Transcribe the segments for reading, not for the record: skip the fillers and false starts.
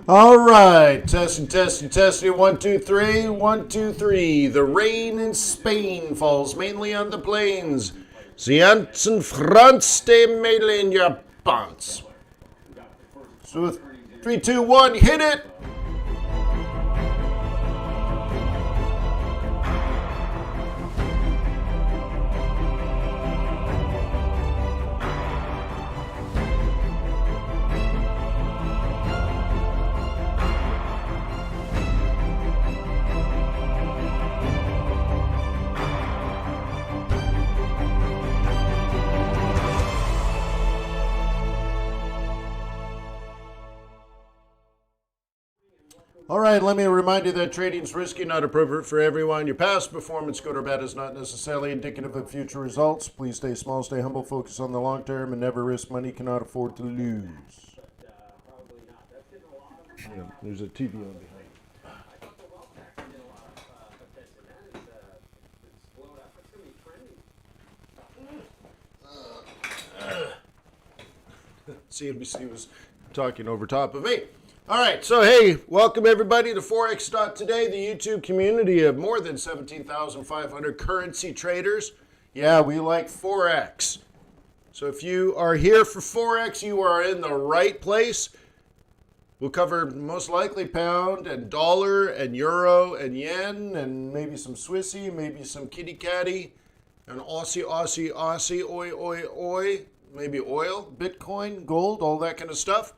All right, testing, testing, testing. 1, 2, 3, 1, 2, 3. The rain in Spain falls mainly on the plains. The ants in France stay mainly in your pants. So, with 3, 2, 1, hit it. All right, let me remind you that trading is risky, not appropriate for everyone. Your past performance, good or bad, is not necessarily indicative of future results. Please stay small, stay humble, focus on the long term, and never risk money you cannot afford to lose. Yeah, there's a TV on behind. CNBC was talking over top of me. All right, so hey, welcome everybody to Forex.Today, the YouTube community of more than 17,500 currency traders. Yeah, we like Forex. So if you are here for Forex, you are in the right place. We'll cover most likely pound and dollar and euro and yen and maybe some Swissy, maybe some kitty catty and Aussie, oi, maybe oil, Bitcoin, gold, all that kind of stuff.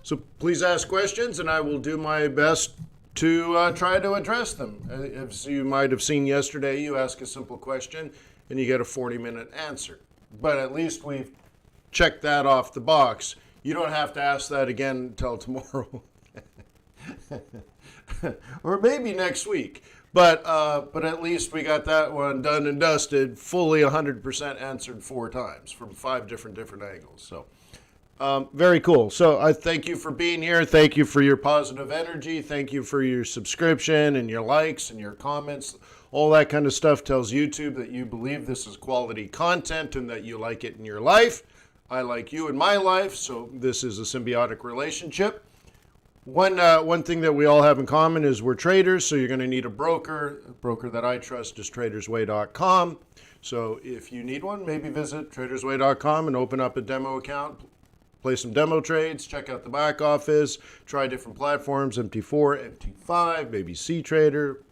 So please ask questions, and I will do my best to try to address them. As you might have seen yesterday, you ask a simple question, and you get a 40-minute answer. But at least we've checked that off the box. You don't have to ask that again until tomorrow. Or maybe next week. But at least we got that one done and dusted, fully 100% answered 4 times from 5 different angles. So. Very cool. So I thank you for being here. Thank you for your positive energy. Thank you for your subscription and your likes and your comments. All that kind of stuff tells YouTube that you believe this is quality content and that you like it in your life. I like you in my life, so this is a symbiotic relationship. One thing that we all have in common is we're traders, so you're going to need a broker. A broker that I trust is tradersway.com. So if you need one, maybe visit tradersway.com and open up a demo account. Play some demo trades, check out the back office, try different platforms, MT4, MT5, maybe C-Trader,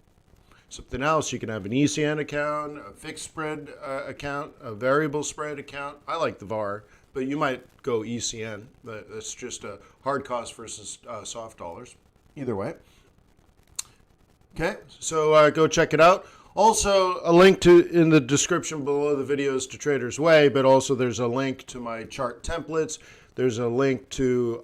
something else. You can have an ECN account, a fixed spread account, a variable spread account. I like the VAR, but you might go ECN. That's just a hard cost versus soft dollars. Either way. Okay, so go check it out. Also, a link in the description below the videos to Trader's Way, but also there's a link to my chart templates. There's a link to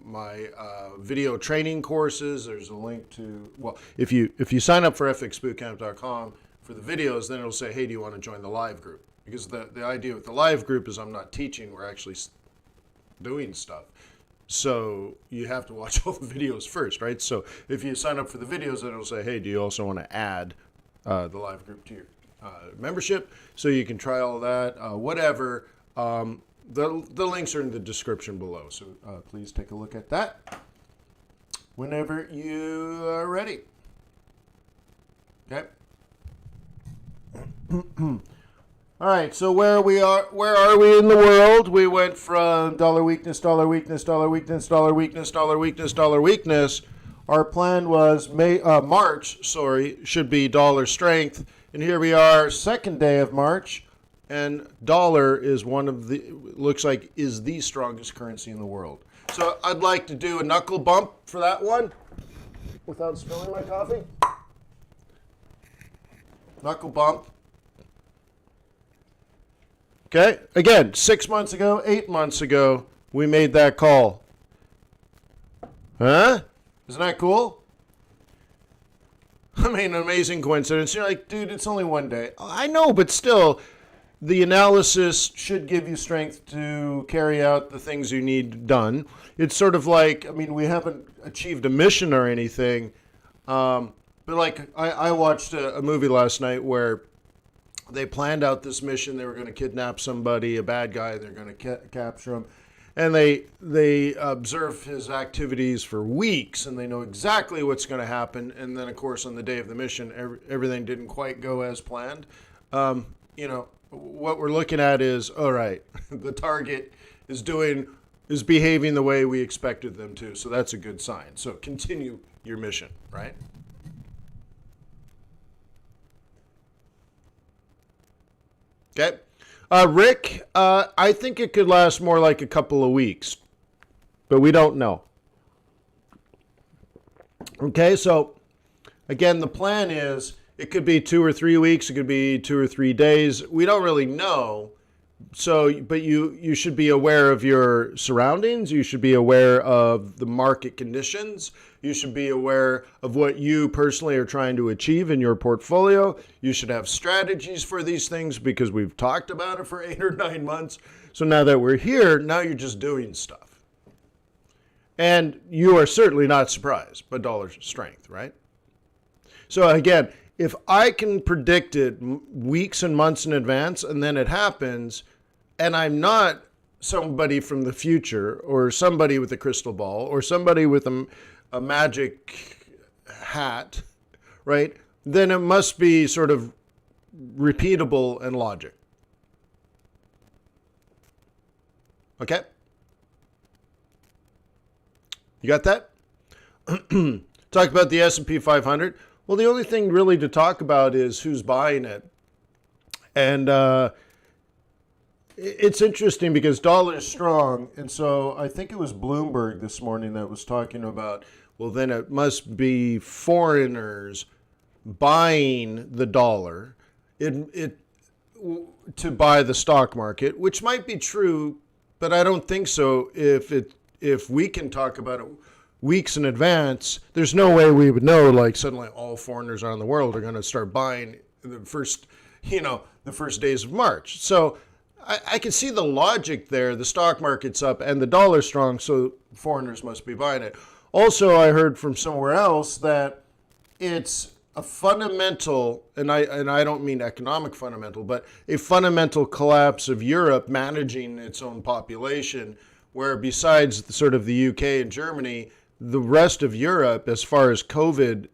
my video training courses. There's a link to, well, if you sign up for fxbootcamp.com for the videos, then it'll say, hey, do you want to join the live group? Because the idea with the live group is I'm not teaching, we're actually doing stuff. So you have to watch all the videos first, right? So if you sign up for the videos, then it'll say, hey, do you also want to add the live group to your membership? So you can try all that, whatever. The links are in the description below, so please take a look at that whenever you are ready. Okay. All right. So where are we in the world? We went from dollar weakness, dollar weakness, dollar weakness, dollar weakness, dollar weakness, dollar weakness. Our plan was March. Should be dollar strength, and here we are, second day of March. And dollar is looks like is the strongest currency in the world. So I'd like to do a knuckle bump for that one without spilling my coffee. Knuckle bump. Okay, again, 6 months ago, 8 months ago, we made that call. Huh? Isn't that cool? I mean, an amazing coincidence. You're like, dude, it's only one day. I know, but still, the analysis should give you strength to carry out the things you need done. It's sort of like, I mean, we haven't achieved a mission or anything, but like I watched a movie last night where they planned out this mission. They were going to kidnap somebody, a bad guy. They're going to capture him. And they observe his activities for weeks, and they know exactly what's going to happen. And then, of course, on the day of the mission, everything didn't quite go as planned. What we're looking at is, all right, the target is behaving the way we expected them to. So that's a good sign. So continue your mission, right? Okay. Rick, I think it could last more like a couple of weeks, but we don't know. Okay, so again, the plan is it could be 2 or 3 weeks, it could be 2 or 3 days. We don't really know. So, but you should be aware of your surroundings. You should be aware of the market conditions. You should be aware of what you personally are trying to achieve in your portfolio. You should have strategies for these things because we've talked about it for 8 or 9 months. So now that we're here, now you're just doing stuff. And you are certainly not surprised by dollar strength, right? So again, if I can predict it weeks and months in advance and then it happens, and I'm not somebody from the future or somebody with a crystal ball or somebody with a magic hat, right? Then it must be sort of repeatable and logic. Okay? You got that? Talk about the S&P 500. Well, the only thing really to talk about is who's buying it. And it's interesting because dollar is strong. And so I think it was Bloomberg this morning that was talking about, well, then it must be foreigners buying the dollar to buy the stock market, which might be true, but I don't think so. If we can talk about it weeks in advance, there's no way we would know, like suddenly all foreigners around the world are going to start buying the first days of March. So I can see the logic there. The stock market's up and the dollar's strong, so foreigners must be buying it. Also, I heard from somewhere else that it's a fundamental, and I don't mean economic fundamental, but a fundamental collapse of Europe managing its own population, where besides sort of the UK and Germany, the rest of Europe, as far as COVID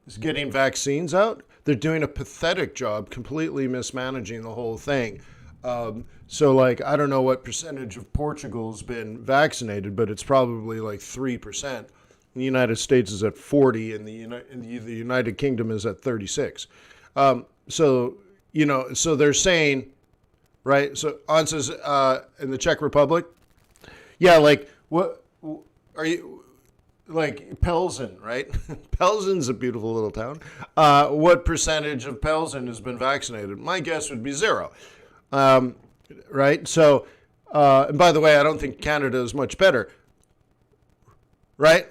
is getting vaccines out, they're doing a pathetic job completely mismanaging the whole thing. So like, I don't know what percentage of Portugal's been vaccinated, but it's probably like 3%. The United States is at 40, and the United Kingdom is at 36. So they're saying, right? So On says in the Czech Republic, yeah, like what are you? Like Pelzen, right? Pelzen's a beautiful little town. What percentage of Pelzen has been vaccinated? My guess would be 0. Right? So, and by the way, I don't think Canada is much better. Right?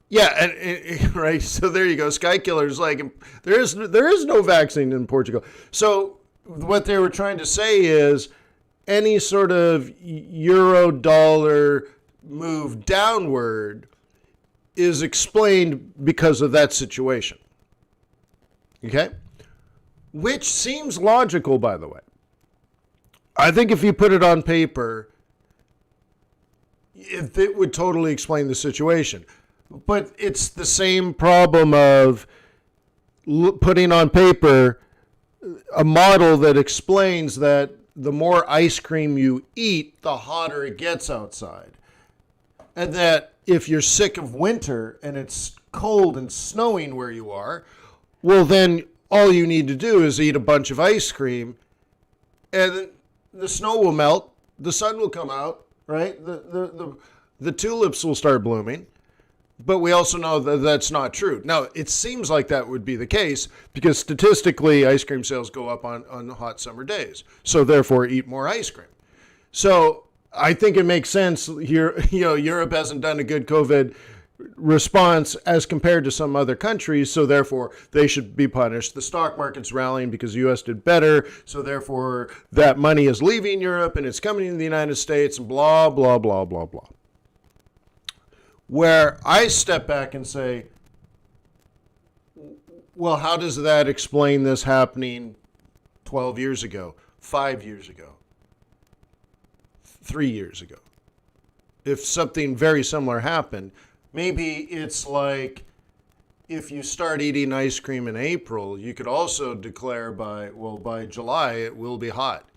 Yeah, and right. So there you go. Sky Killer's like, there is no vaccine in Portugal. So what they were trying to say is any sort of euro dollar move downward is explained because of that situation. Okay? Which seems logical, by the way. I think if you put it on paper, it would totally explain the situation. But it's the same problem of putting on paper a model that explains that the more ice cream you eat, the hotter it gets outside. And that if you're sick of winter and it's cold and snowing where you are, well, then all you need to do is eat a bunch of ice cream and the snow will melt, the sun will come out, right? The tulips will start blooming. But we also know that that's not true. Now, it seems like that would be the case because statistically, ice cream sales go up on hot summer days. So therefore, eat more ice cream. So I think it makes sense here. Europe hasn't done a good COVID response as compared to some other countries. So therefore, they should be punished. The stock market's rallying because the U.S. did better. So therefore, that money is leaving Europe and it's coming to the United States and blah, blah, blah, blah, blah. Where I step back and say, well, how does that explain this happening 12 years ago, 5 years ago, 3 years ago. If something very similar happened, maybe it's like if you start eating ice cream in April, you could also declare by July it will be hot.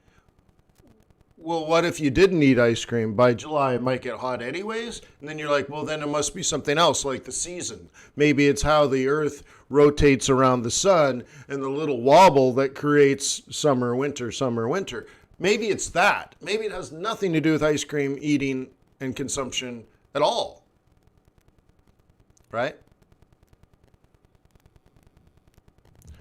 Well, what if you didn't eat ice cream? By July, it might get hot anyways. And then you're like, well, then it must be something else, like the season. Maybe it's how the earth rotates around the sun and the little wobble that creates summer, winter, summer, winter. Maybe it's that. Maybe it has nothing to do with ice cream eating and consumption at all. Right?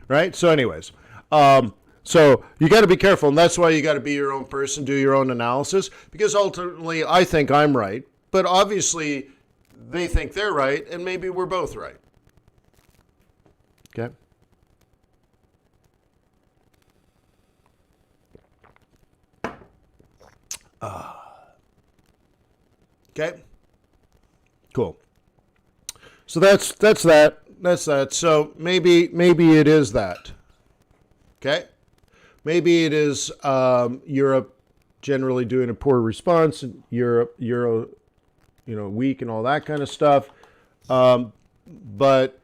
Right? So anyways, so you got to be careful, and that's why you got to be your own person, do your own analysis, because ultimately I think I'm right, but obviously they think they're right, and maybe we're both right. Okay? Okay? Cool. So that's that. That's that. So maybe it is that. Okay? Maybe it is Europe generally doing a poor response, and Euro, weak and all that kind of stuff. But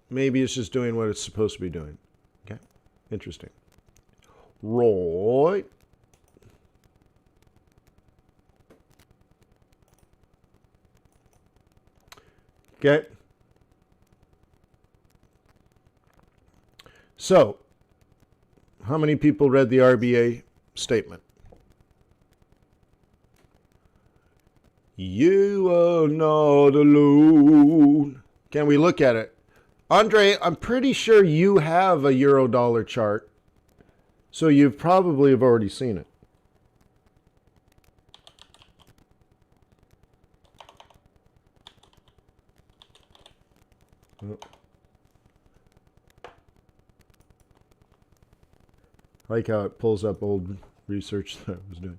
maybe it's just doing what it's supposed to be doing. Okay? Interesting. Right. Okay? So, how many people read the RBA statement? You are not alone. Can we look at it? Andre, I'm pretty sure you have a euro dollar chart, so you probably have already seen it. Oh. I like how it pulls up old research that I was doing.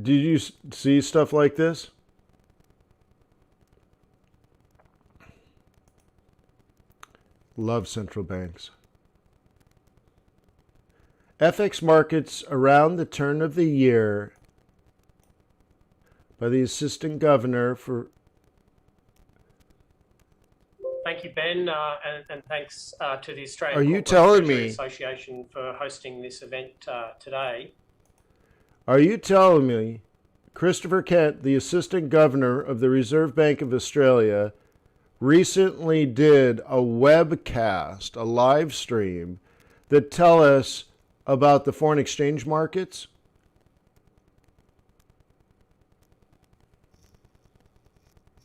Did you see stuff like this? Love central banks. FX markets around the turn of the year by the assistant governor for... Thank you, Ben, and thanks to the Australian Are you telling me Association for hosting this event today. Are you telling me Christopher Kent, the assistant governor of the Reserve Bank of Australia, recently did a webcast, a live stream, that tell us about the foreign exchange markets?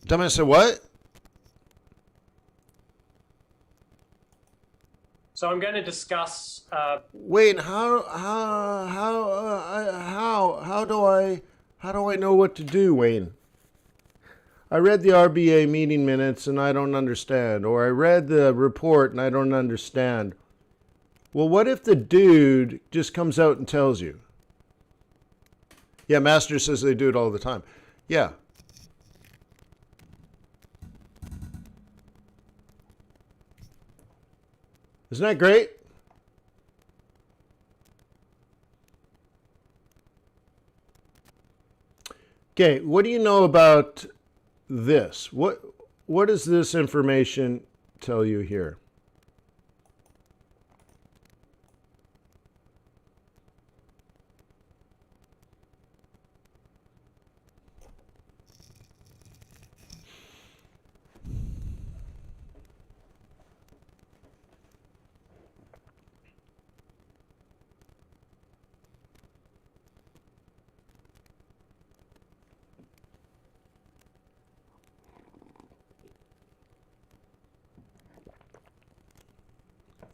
Dumbass said what? So I'm going to discuss. Wait, how do I know what to do, Wayne? I read the RBA meeting minutes and I don't understand, or I read the report and I don't understand. Well, what if the dude just comes out and tells you? Yeah, Master says they do it all the time. Yeah. Isn't that great? Okay, what do you know about this? What does this information tell you here?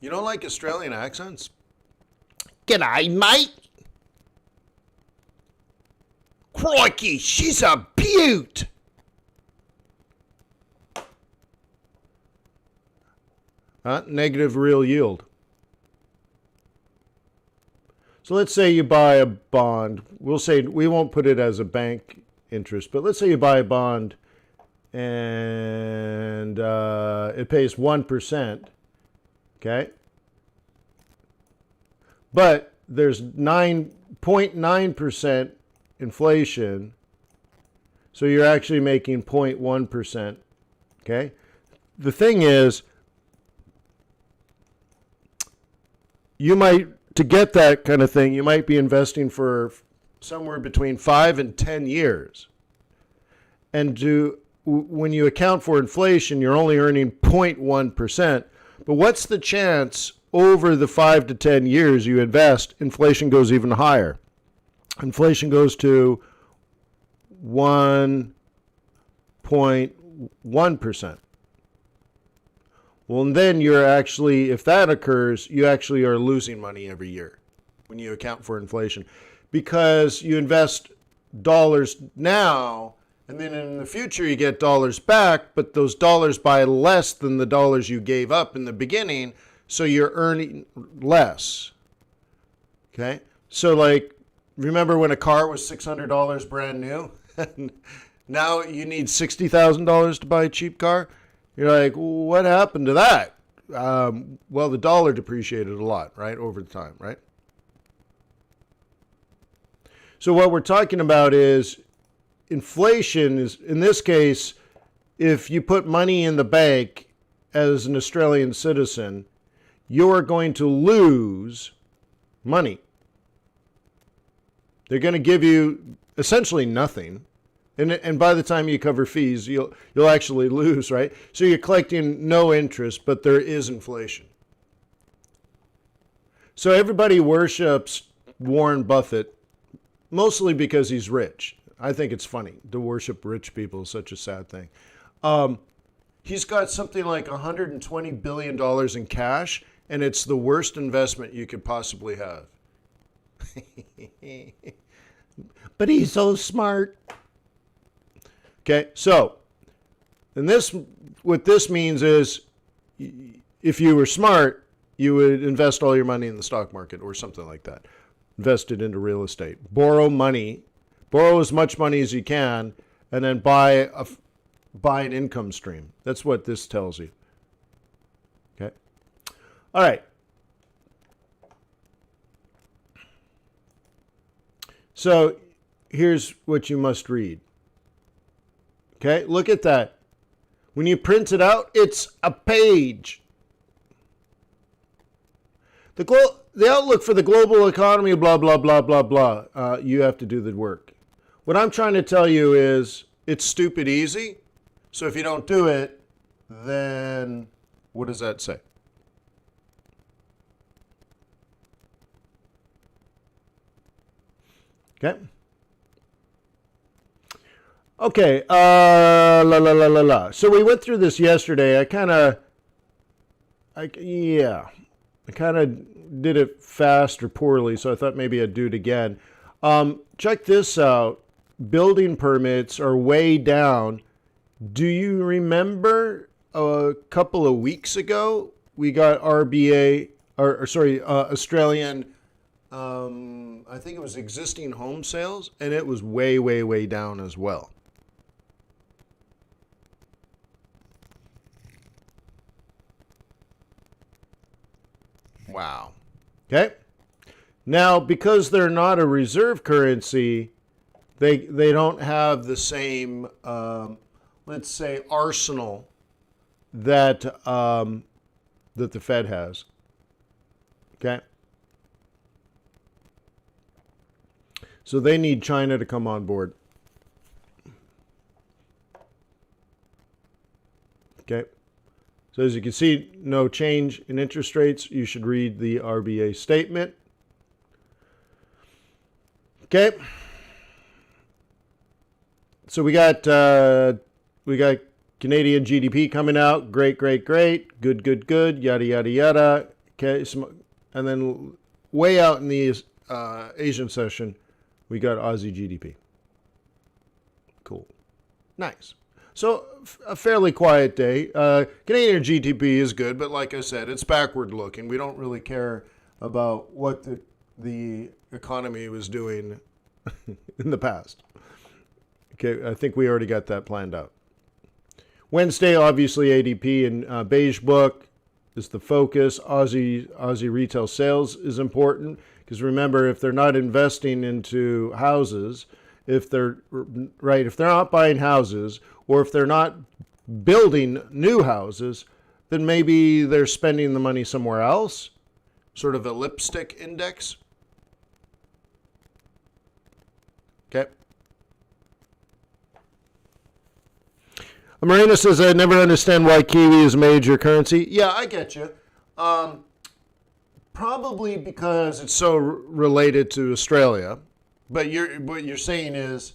You don't like Australian accents? G'day, mate. Crikey, she's a beaut. Negative real yield. So let's say you buy a bond. We'll say we won't put it as a bank interest, but let's say you buy a bond and it pays 1%. Okay. But there's 9.9% inflation. So you're actually making 0.1%. Okay. The thing is, you might, to get that kind of thing, you might be investing for somewhere between 5 and 10 years. And when you account for inflation, you're only earning 0.1%. But what's the chance over the 5 to 10 years you invest, inflation goes even higher? Inflation goes to 1.1%. Well, and then you're actually, if that occurs, you actually are losing money every year when you account for inflation, because you invest dollars now, and then in the future you get dollars back, but those dollars buy less than the dollars you gave up in the beginning, so you're earning less. Okay? So like, remember when a car was $600 brand new? Now you need $60,000 to buy a cheap car? You're like, what happened to that? Well, the dollar depreciated a lot, right, over the time, right? So what we're talking about is inflation is, in this case, if you put money in the bank as an Australian citizen, you're going to lose money. They're going to give you essentially nothing. And by the time you cover fees, you'll actually lose, right? So you're collecting no interest, but there is inflation. So everybody worships Warren Buffett, mostly because he's rich. I think it's funny to worship rich people is such a sad thing. He's got something like $120 billion in cash, and it's the worst investment you could possibly have. But he's so smart. Okay, so, and what this means is, if you were smart, you would invest all your money in the stock market or something like that. Invest it into real estate. Borrow money, borrow as much money as you can, and then buy an income stream. That's what this tells you. Okay, all right. So here's what you must read. Okay, look at that. When you print it out, it's a page. The outlook for the global economy, blah, blah, blah, blah, blah. You have to do the work. What I'm trying to tell you is it's stupid easy. So if you don't do it, then what does that say? Okay. Okay, So we went through this yesterday. I kind of did it fast or poorly, so I thought maybe I'd do it again. Check this out. Building permits are way down. Do you remember a couple of weeks ago we got Australian, I think it was existing home sales, and it was way, way, way down as well. Wow. Okay. Now, because they're not a reserve currency, they don't have the same, let's say, arsenal that that the Fed has. Okay. So they need China to come on board. Okay. So as you can see, no change in interest rates. You should read the RBA statement. Okay. So we got Canadian GDP coming out. Great, great, great. Good, good, good. Yada, yada, yada. Okay. And then way out in the Asian session, we got Aussie GDP. Cool. Nice. So a fairly quiet day. Canadian GDP is good, but like I said, it's backward looking. We don't really care about what the economy was doing in the past. Okay, I think we already got that planned out. Wednesday, obviously, ADP and Beige Book is the focus. Aussie retail sales is important because remember, if they're not investing into houses, if they're not buying houses, or if they're not building new houses, then maybe they're spending the money somewhere else. Sort of a lipstick index. Okay. Marina says, I never understand why Kiwi is a major currency. Yeah, I get you. Probably because it's so related to Australia. But what you're saying is,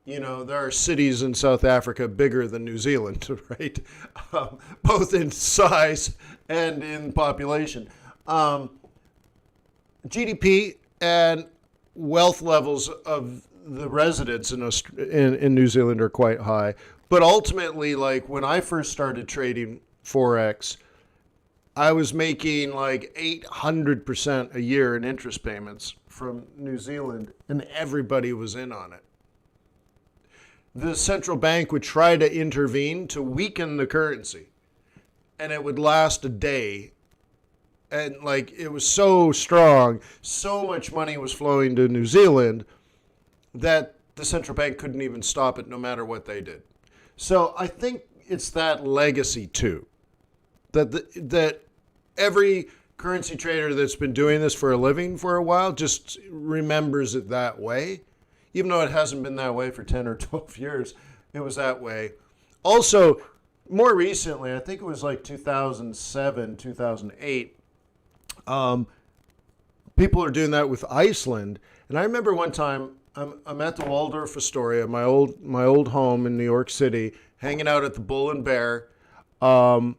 there are cities in South Africa bigger than New Zealand, right? Both in size and in population. GDP and wealth levels of the residents in New Zealand are quite high. But ultimately, like when I first started trading Forex, I was making like 800% a year in interest payments from New Zealand, and everybody was in on it. The central bank would try to intervene to weaken the currency, and it would last a day. And like it was so strong, so much money was flowing to New Zealand that the central bank couldn't even stop it no matter what they did. So I think it's that legacy too, that every currency trader that's been doing this for a living for a while just remembers it that way. Even though it hasn't been that way for 10 or 12 years, it was that way. Also, more recently, I think it was like 2007, 2008, people are doing that with Iceland. And I remember one time I'm at the Waldorf Astoria, my old home in New York City, hanging out at the Bull and Bear. And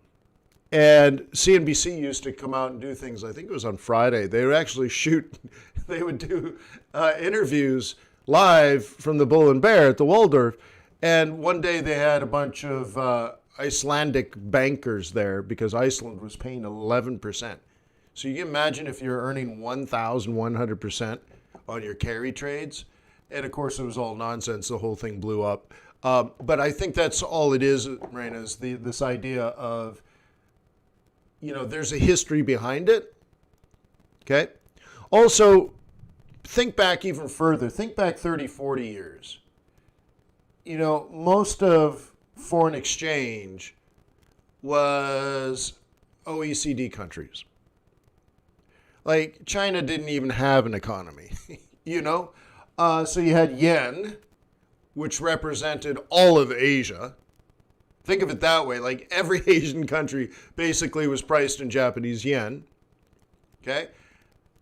CNBC used to come out and do things. I think it was on Friday. They would actually they would do interviews live from the Bull and Bear at the Waldorf. And one day they had a bunch of Icelandic bankers there because Iceland was paying 11%. So you can imagine if you're earning 1,100% on your carry trades. And of course, it was all nonsense. The whole thing blew up. But I think that's all it is, Raina, is this idea of, there's a history behind it. Okay. Also, think back even further. Think back 30, 40 years. Most of foreign exchange was OECD countries. Like China didn't even have an economy, So you had yen, which represented all of Asia. Think of it that way. Like every Asian country basically was priced in Japanese yen. Okay.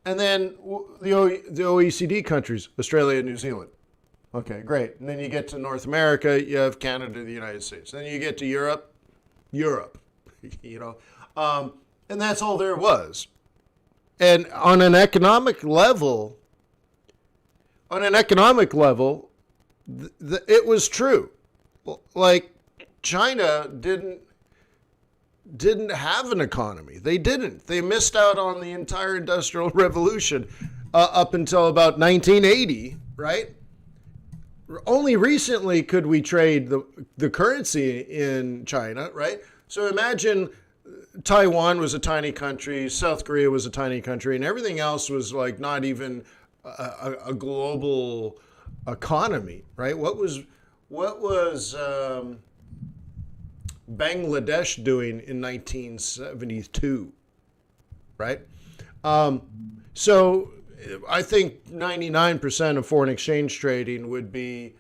And then the OECD countries, Australia and New Zealand. Okay, great. And then you get to North America, you have Canada, the United States. Then you get to Europe, and that's all there was. And on an economic level, it was true. Like China didn't have an economy. They didn't. They missed out on the entire Industrial Revolution up until about 1980, right? Only recently could we trade the currency in China, right? So imagine Taiwan was a tiny country, South Korea was a tiny country, and everything else was like not even a global economy, right? What was Bangladesh doing in 1972, right? So I think 99% of foreign exchange trading would be,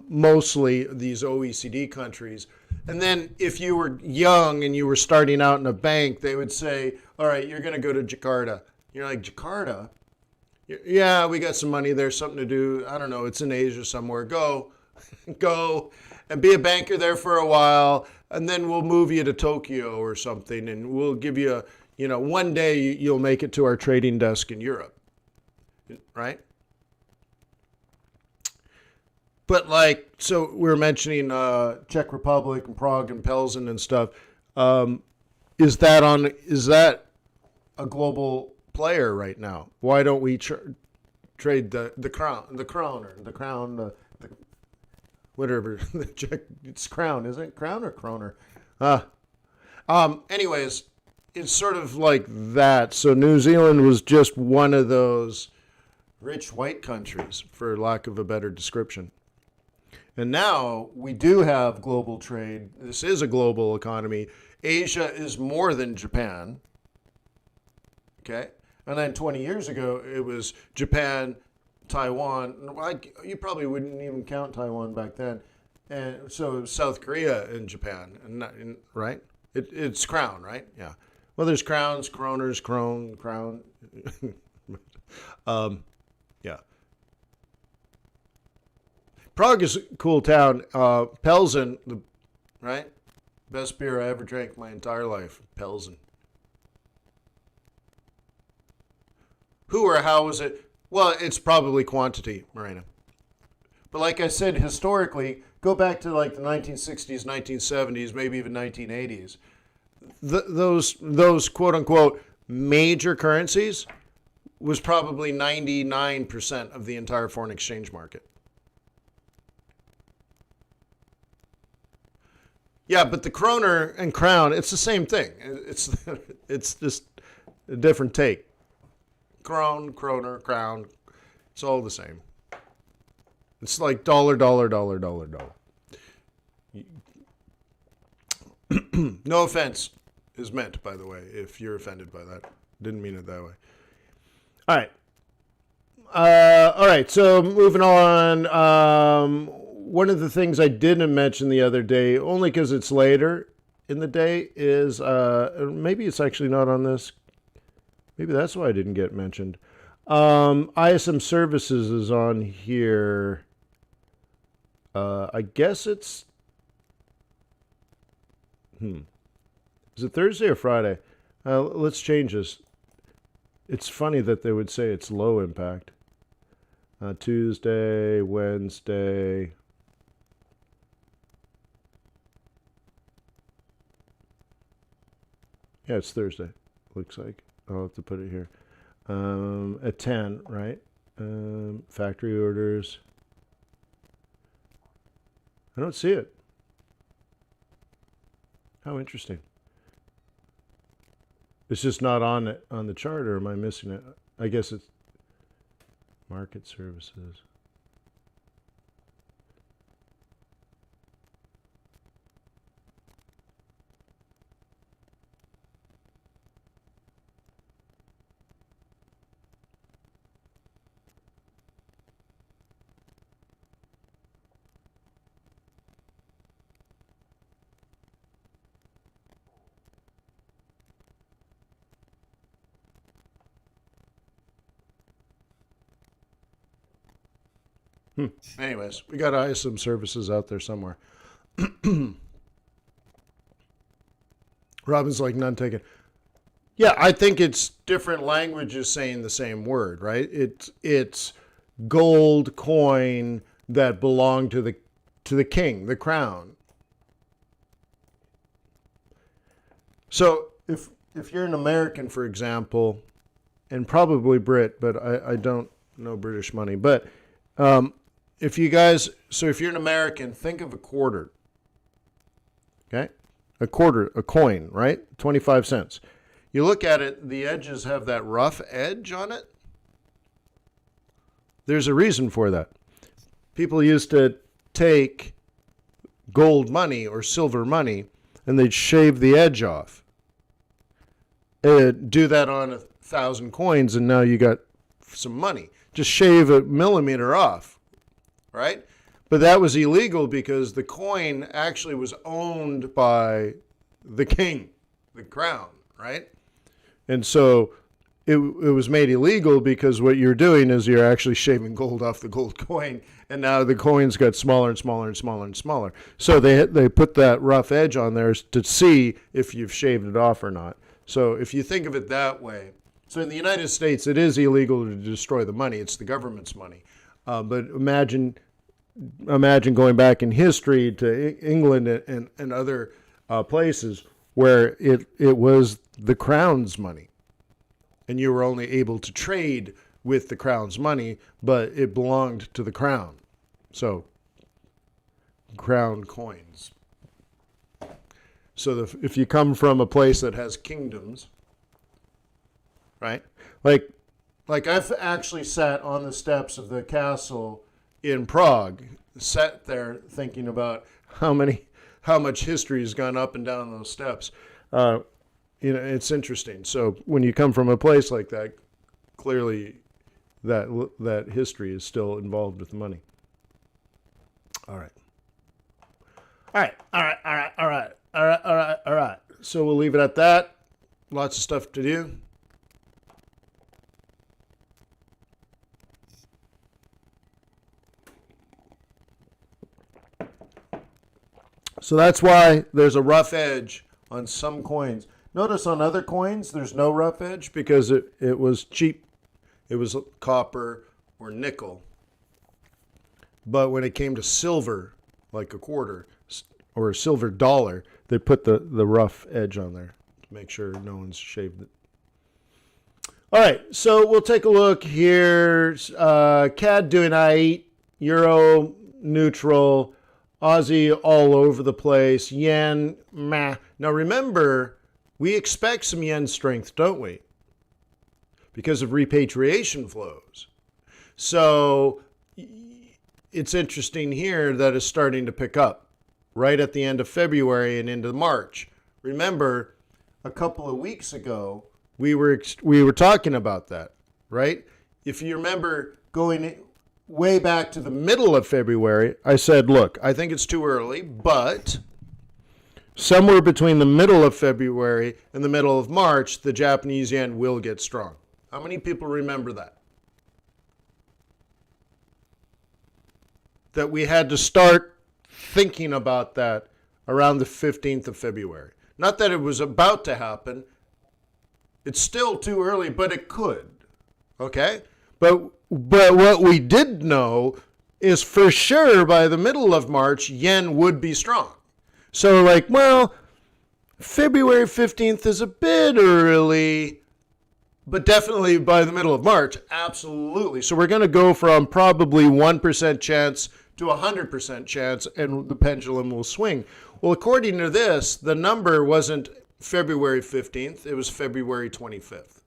mostly these OECD countries. And then if you were young and you were starting out in a bank, they would say, all right, you're going to go to Jakarta. You're like, Jakarta? Yeah, we got some money there, something to do. I don't know. It's in Asia somewhere. Go and be a banker there for a while. And then we'll move you to Tokyo or something. And we'll give you one day you'll make it to our trading desk in Europe. Right? But so we were mentioning Czech Republic and Prague and Pilsen and stuff. Is that a global player right now. Why don't we trade the whatever the check? It's crown, isn't it? Crown or kroner? Anyways, it's sort of like that. So New Zealand was just one of those rich white countries, for lack of a better description. And now we do have global trade. This is a global economy. Asia is more than Japan. Okay? And then 20 years ago, it was Japan, Taiwan. You probably wouldn't even count Taiwan back then. And so it was South Korea and Japan, right? It's crown, right? Yeah. Well, there's crowns, kroners, crown. Yeah. Prague is a cool town. Pelzen, right? Best beer I ever drank my entire life. Pelzen. Who or how was it? Well, it's probably quantity, Marina. But like I said, historically, go back to like the 1960s, 1970s, maybe even 1980s. Those quote unquote major currencies was probably 99% of the entire foreign exchange market. Yeah, but the kroner and crown, it's the same thing. It's just a different take. Kroner, crown, it's all the same. It's like dollar. No offense is meant, by the way, if you're offended by that. Didn't mean it that way. All right. All right, so moving on. One of the things I didn't mention the other day, only because it's later in the day, is maybe it's actually not on this. Maybe that's why I didn't get mentioned. ISM Services is on here. I guess it's... Is it Thursday or Friday? Let's change this. It's funny that they would say it's low impact. Tuesday, Wednesday. Yeah, it's Thursday, looks like. I'll have to put it here. At 10, right? Factory orders. I don't see it. How interesting. It's just not on it on the chart, or am I missing it? I guess it's market services. Anyways, we got ISM Services out there somewhere. Robin's like, none taken. Yeah, I think it's different languages saying the same word, right? It's gold coin that belonged to the king, the crown. So if you're an American, for example, and probably Brit, but I don't know British money, but if you're an American, think of a quarter. Okay? A quarter, a coin, right? 25 cents. You look at it, the edges have that rough edge on it. There's a reason for that. People used to take gold money or silver money and they'd shave the edge off. Do that on 1,000 coins and now you got some money. Just shave a millimeter off, right? But that was illegal because the coin actually was owned by the king, the crown, right? And so it was made illegal because what you're doing is you're actually shaving gold off the gold coin, and now the coins got smaller and smaller and smaller and smaller. So they put that rough edge on there to see if you've shaved it off or not. So if you think of it that way, so in the United States, it is illegal to destroy the money. It's the government's money. But imagine going back in history to England and other places where it was the crown's money. and you were only able to trade with the crown's money, but it belonged to the crown. So, crown coins. So if you come from a place that has kingdoms, right? Like I've actually sat on the steps of the castle in Prague, sat there thinking about how much history has gone up and down those steps. It's interesting. So when you come from a place like that, clearly that history is still involved with money. All right. So we'll leave it at that. Lots of stuff to do. So that's why there's a rough edge on some coins. Notice on other coins, there's no rough edge because it was cheap. It was copper or nickel. But when it came to silver, like a quarter or a silver dollar, they put the rough edge on there to make sure no one's shaved it. All right, so we'll take a look here. CAD doing I8, Euro neutral, Aussie all over the place, yen, meh. Now remember, we expect some yen strength, don't we? Because of repatriation flows. So it's interesting here that it's starting to pick up right at the end of February and into March. Remember, a couple of weeks ago, we were talking about that, right? If you remember going way back to the middle of February, I said, look, I think it's too early, but somewhere between the middle of February and the middle of March, the Japanese yen will get strong. How many people remember that? That we had to start thinking about that around the 15th of February. Not that it was about to happen. It's still too early, but it could. Okay? But what we did know is for sure by the middle of March, yen would be strong. So February 15th is a bit early, but definitely by the middle of March, absolutely. So we're going to go from probably 1% chance to 100% chance, and the pendulum will swing. Well, according to this, the number wasn't February 15th, it was February 25th.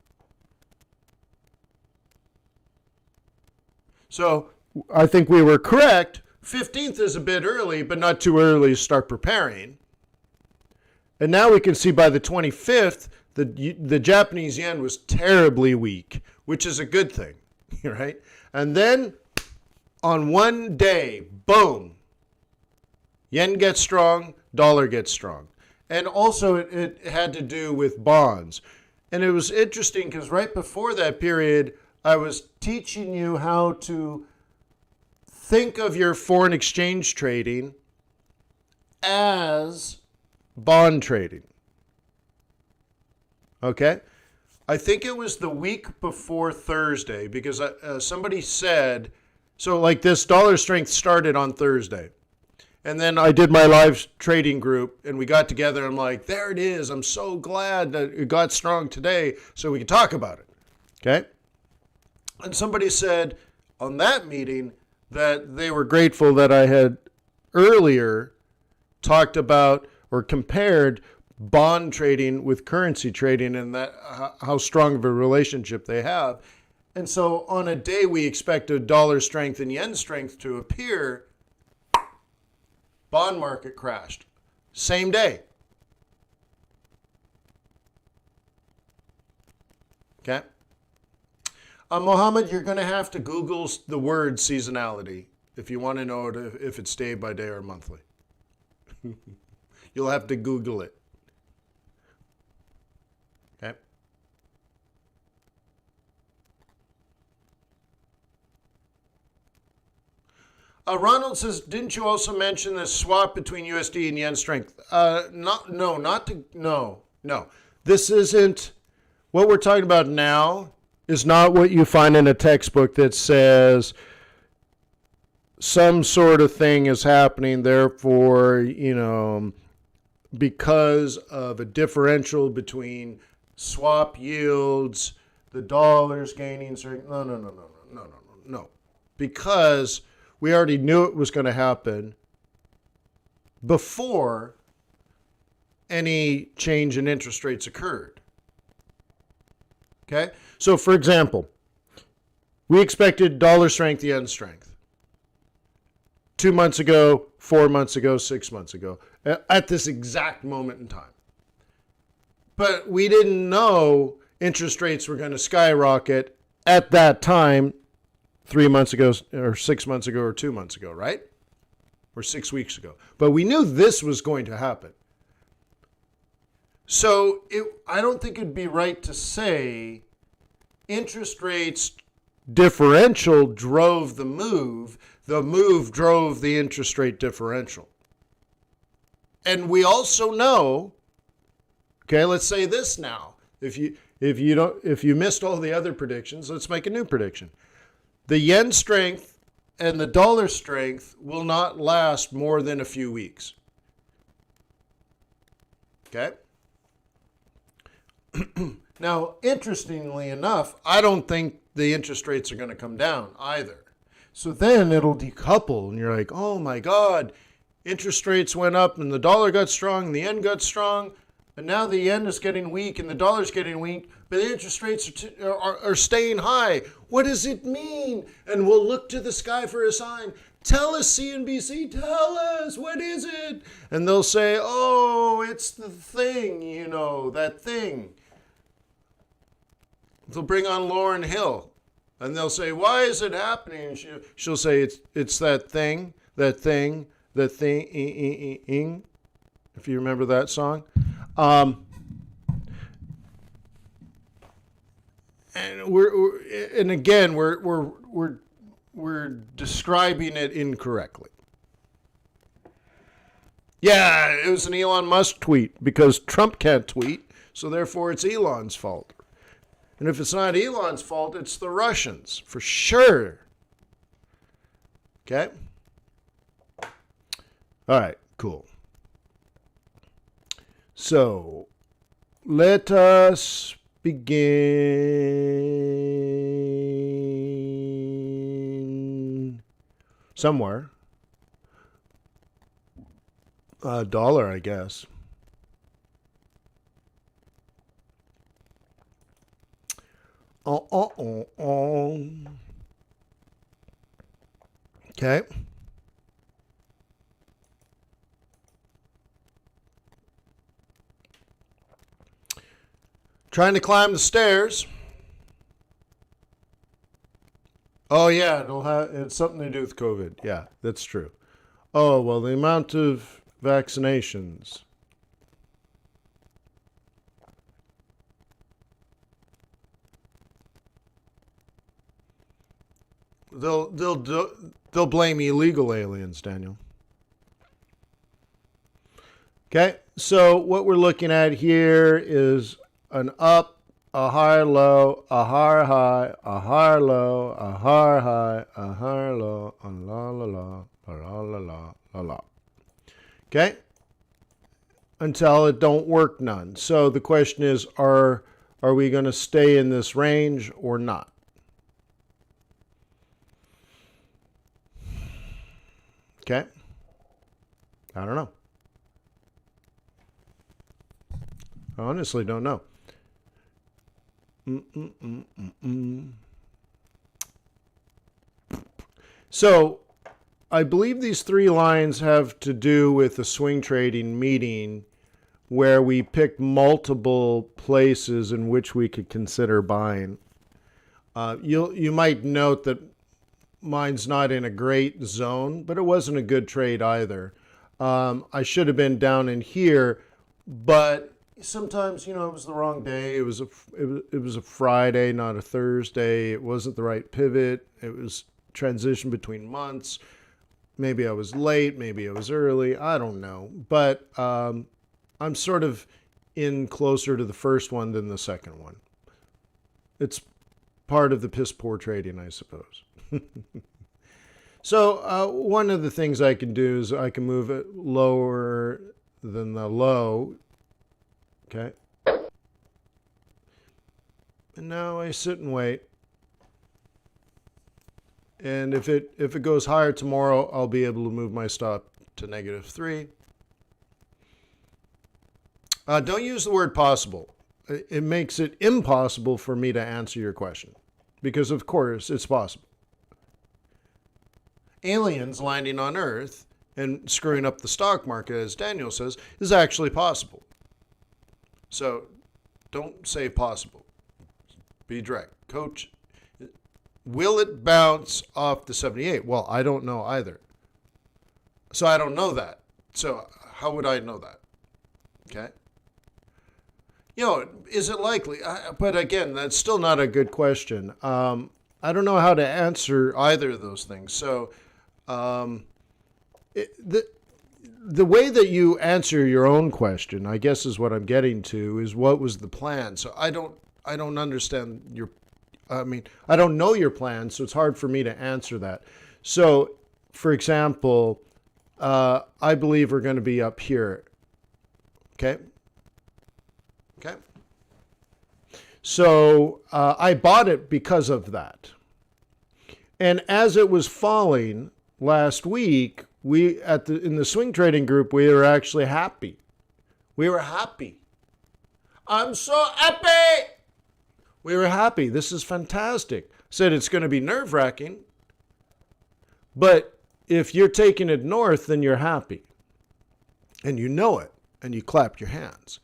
So I think we were correct. 15th is a bit early, but not too early to start preparing. And now we can see by the 25th, the Japanese yen was terribly weak, which is a good thing, right? And then on one day, boom, yen gets strong, dollar gets strong. And also it had to do with bonds. And it was interesting because right before that period, I was teaching you how to think of your foreign exchange trading as bond trading. Okay? I think it was the week before Thursday because somebody said, so like this dollar strength started on Thursday. And then I did my live trading group and we got together. I'm like, there it is. I'm so glad that it got strong today so we can talk about it. Okay? And somebody said on that meeting that they were grateful that I had earlier talked about or compared bond trading with currency trading and that how strong of a relationship they have. And so on a day we expected dollar strength and yen strength to appear, bond market crashed. Same day. Okay? Mohammed, you're going to have to Google the word seasonality if you want to know if it's day by day or monthly. You'll have to Google it. Okay? Ronald says, didn't you also mention the swap between USD and yen strength? No. This isn't, what we're talking about now is not what you find in a textbook that says some sort of thing is happening, therefore, because of a differential between swap yields, the dollar's gaining strength. No. Because we already knew it was going to happen before any change in interest rates occurred. Okay? So, for example, we expected dollar strength, yen strength 2 months ago, 4 months ago, 6 months ago, at this exact moment in time. But we didn't know interest rates were going to skyrocket at that time 3 months ago, or 6 months ago, or 2 months ago, right? Or 6 weeks ago. But we knew this was going to happen. So I don't think it'd be right to say interest rates differential drove the move drove the interest rate differential. And we also know, okay, let's say this now. If you missed all the other predictions, let's make a new prediction. The yen strength and the dollar strength will not last more than a few weeks. Okay? Now, interestingly enough, I don't think the interest rates are going to come down either. So then it'll decouple, and you're like, oh my God, interest rates went up, and the dollar got strong, and the yen got strong, and now the yen is getting weak, and the dollar's getting weak, but the interest rates are staying high. What does it mean? And we'll look to the sky for a sign. Tell us, CNBC, tell us, what is it? And they'll say, oh, it's the thing, that thing. They'll bring on Lauryn Hill, and they'll say, why is it happening? And she'll say, it's that thing, if you remember that song. And we're describing it incorrectly. Yeah, it was an Elon Musk tweet because Trump can't tweet, so therefore it's Elon's fault. And if it's not Elon's fault, it's the Russians, for sure. Okay? All right, cool. So, let us begin somewhere. $1, I guess. Okay. Trying to climb the stairs. Oh yeah, it's something to do with COVID. Yeah, that's true. Oh, well, the amount of vaccinations. They'll blame illegal aliens, Daniel. Okay, so what we're looking at here is an up, a higher low, a higher high, a higher low, a higher high, a higher low, a la la la, la la la la la la. Okay, until it don't work none. So the question is, are we going to stay in this range or not? Okay, I don't know. I honestly don't know. So, I believe these three lines have to do with the swing trading meeting where we picked multiple places in which we could consider buying. You might note that mine's not in a great zone, but it wasn't a good trade either. I should have been down in here, but sometimes, it was the wrong day. It was a Friday, not a Thursday. It wasn't the right pivot. It was transition between months. Maybe I was late. Maybe I was early. I don't know. But I'm sort of in closer to the first one than the second one. It's part of the piss poor trading, I suppose. So one of the things I can do is I can move it lower than the low. Okay. And now I sit and wait. And if it goes higher tomorrow, I'll be able to move my stop to -3. Don't use the word possible. It makes it impossible for me to answer your question. Because, of course, it's possible. Aliens landing on Earth and screwing up the stock market, as Daniel says, is actually possible. So don't say possible. Be direct. Coach, will it bounce off the 78? Well, I don't know either. So I don't know that. So how would I know that? Okay. Is it likely? But again, that's still not a good question. I don't know how to answer either of those things. So the way that you answer your own question, I guess is what I'm getting to, is what was the plan? So I don't understand I don't know your plan, so it's hard for me to answer that. So, for example, I believe we're going to be up here. Okay? Okay? So, I bought it because of that. And as it was falling last week, in the swing trading group, we were actually happy. We were happy. I'm so happy! We were happy. This is fantastic. Said it's going to be nerve-wracking, but if you're taking it north, then you're happy. And you know it, and you clap your hands.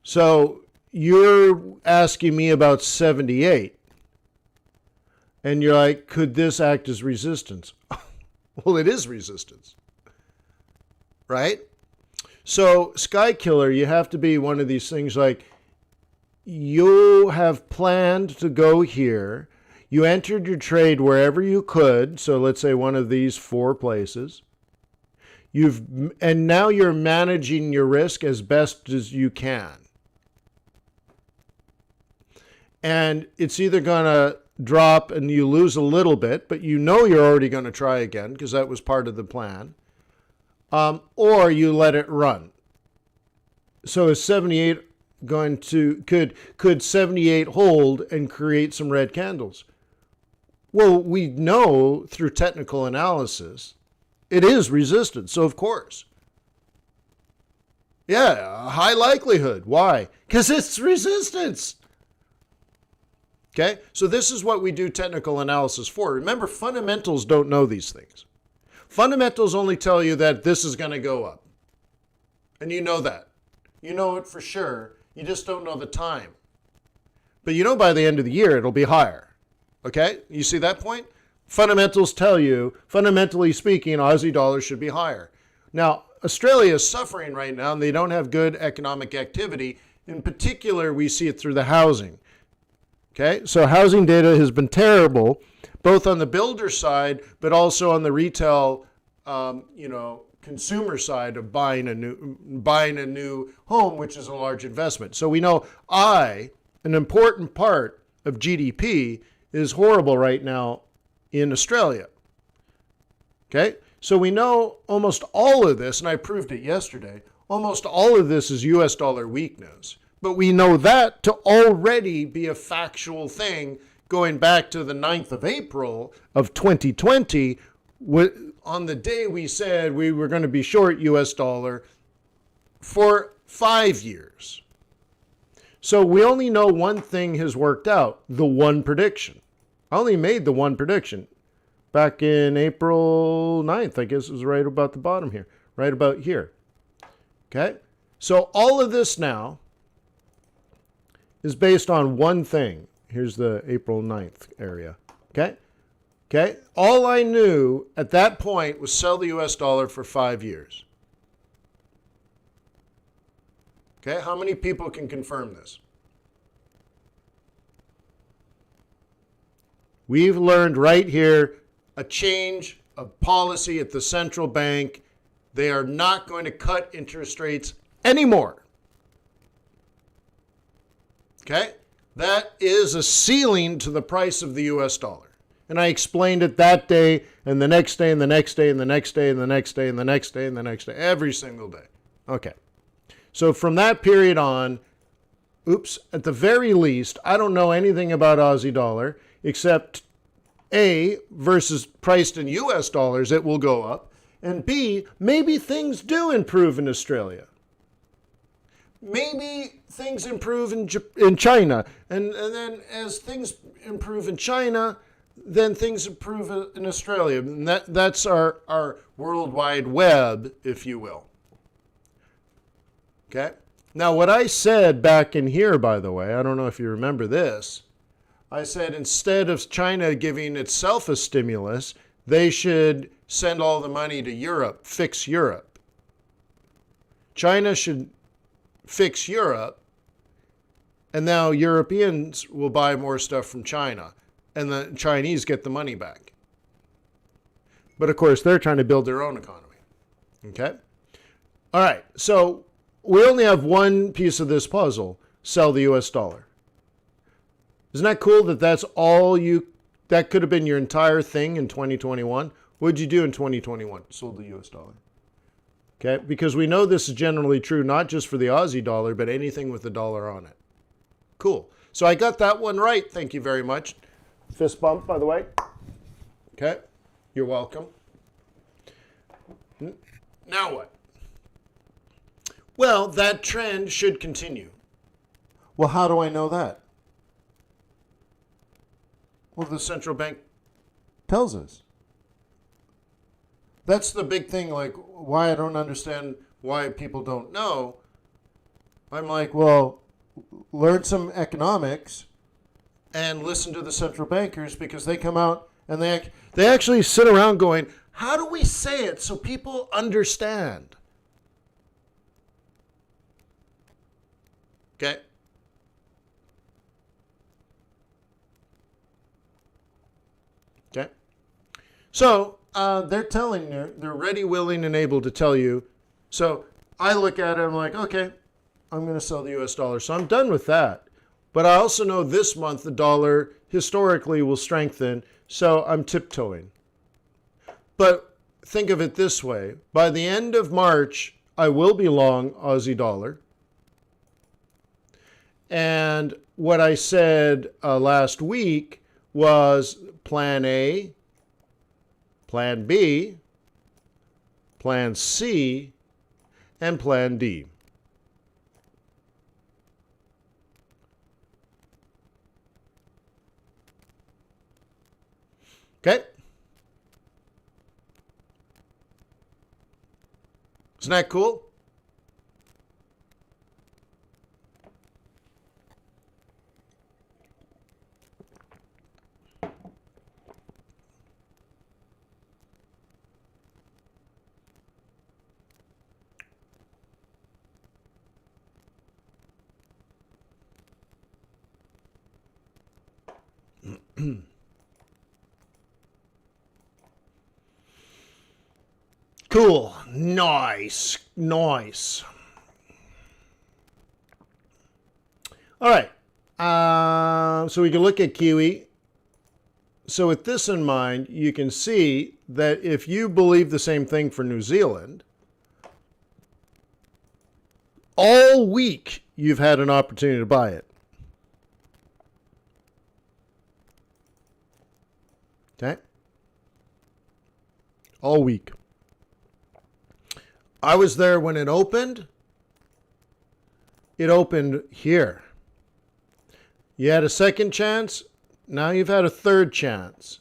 So you're asking me about 78, and you're like, could this act as resistance? Well, it is resistance, right? So Sky Killer, you have to be one of these things like, you have planned to go here. You entered your trade wherever you could. So let's say one of these 4 places. And now you're managing your risk as best as you can. And it's either going to drop and you lose a little bit, but you know you're already going to try again because that was part of the plan. Or you let it run. So is 78 could 78 hold and create some red candles? Well, we know through technical analysis it is resistance, so of course. Yeah, a high likelihood. Why? Because it's resistance. Okay, so this is what we do technical analysis for. Remember, fundamentals don't know these things. Fundamentals only tell you that this is going to go up. And you know that. You know it for sure. You just don't know the time. But you know by the end of the year, it'll be higher. Okay? You see that point? Fundamentals tell you, fundamentally speaking, Aussie dollars should be higher. Now, Australia is suffering right now, and they don't have good economic activity. In particular, we see it through the housing. Okay? So housing data has been terrible, both on the builder side, but also on the retail, consumer side of buying a new home, which is a large investment. So we know an important part of GDP is horrible right now in Australia. Okay? So we know almost all of this, and I proved it yesterday, almost all of this is US dollar weakness. But we know that to already be a factual thing going back to the 9th of April of 2020, on the day we said we were going to be short US dollar for 5 years. So we only know one thing has worked out, the one prediction. I only made the one prediction back in April 9th, I guess it was right about the bottom here, right about here. Okay? So all of this now is based on one thing. Here's the April 9th area. Okay? Okay? All I knew at that point was sell the US dollar for 5 years. Okay? How many people can confirm this? We've learned right here a change of policy at the central bank. They are not going to cut interest rates anymore. Okay? That is a ceiling to the price of the US dollar. And I explained it that day, and the next day, and the next day, and the next day, and the next day, and the next day, and the next day, every single day. Okay. So from that period on, at the very least, I don't know anything about Aussie dollar except A, versus priced in US dollars, it will go up. And B, maybe things do improve in Australia. Maybe things improve in China. And then as things improve in China, then things improve in Australia. And that's our worldwide web, if you will. Okay? Now, what I said back in here, by the way, I don't know if you remember this, I said instead of China giving itself a stimulus, they should send all the money to Europe, fix Europe. China should fix Europe, and now Europeans will buy more stuff from China, and the Chinese get the money back. But of course, they're trying to build their own economy. Okay? All right, so we only have one piece of this puzzle, sell the US dollar. Isn't that cool that that's all that could have been your entire thing in 2021? What did you do in 2021? Sold the US dollar. Okay, because we know this is generally true, not just for the Aussie dollar, but anything with a dollar on it. Cool. So I got that one right. Thank you very much. Fist bump, by the way. Okay, you're welcome. Now what? Well, that trend should continue. Well, how do I know that? Well, the central bank tells us. That's the big thing, like, why I don't understand why people don't know. I'm like, well, learn some economics and listen to the central bankers, because they come out and they actually sit around going, how do we say it so people understand? Okay? Okay? So, they're telling you, they're ready, willing, and able to tell you. So I look at it, I'm like, okay, I'm going to sell the US dollar. So I'm done with that. But I also know this month the dollar historically will strengthen, so I'm tiptoeing. But think of it this way. By the end of March, I will be long Aussie dollar. And what I said last week was plan A, plan B, plan C, and plan D. Okay? Isn't that cool? Cool. Nice. Nice. All right. So we can look at Kiwi. So with this in mind, you can see that if you believe the same thing for New Zealand, all week you've had an opportunity to buy it. Okay? All week. I was there when it opened. It opened here. You had a second chance. Now you've had a third chance.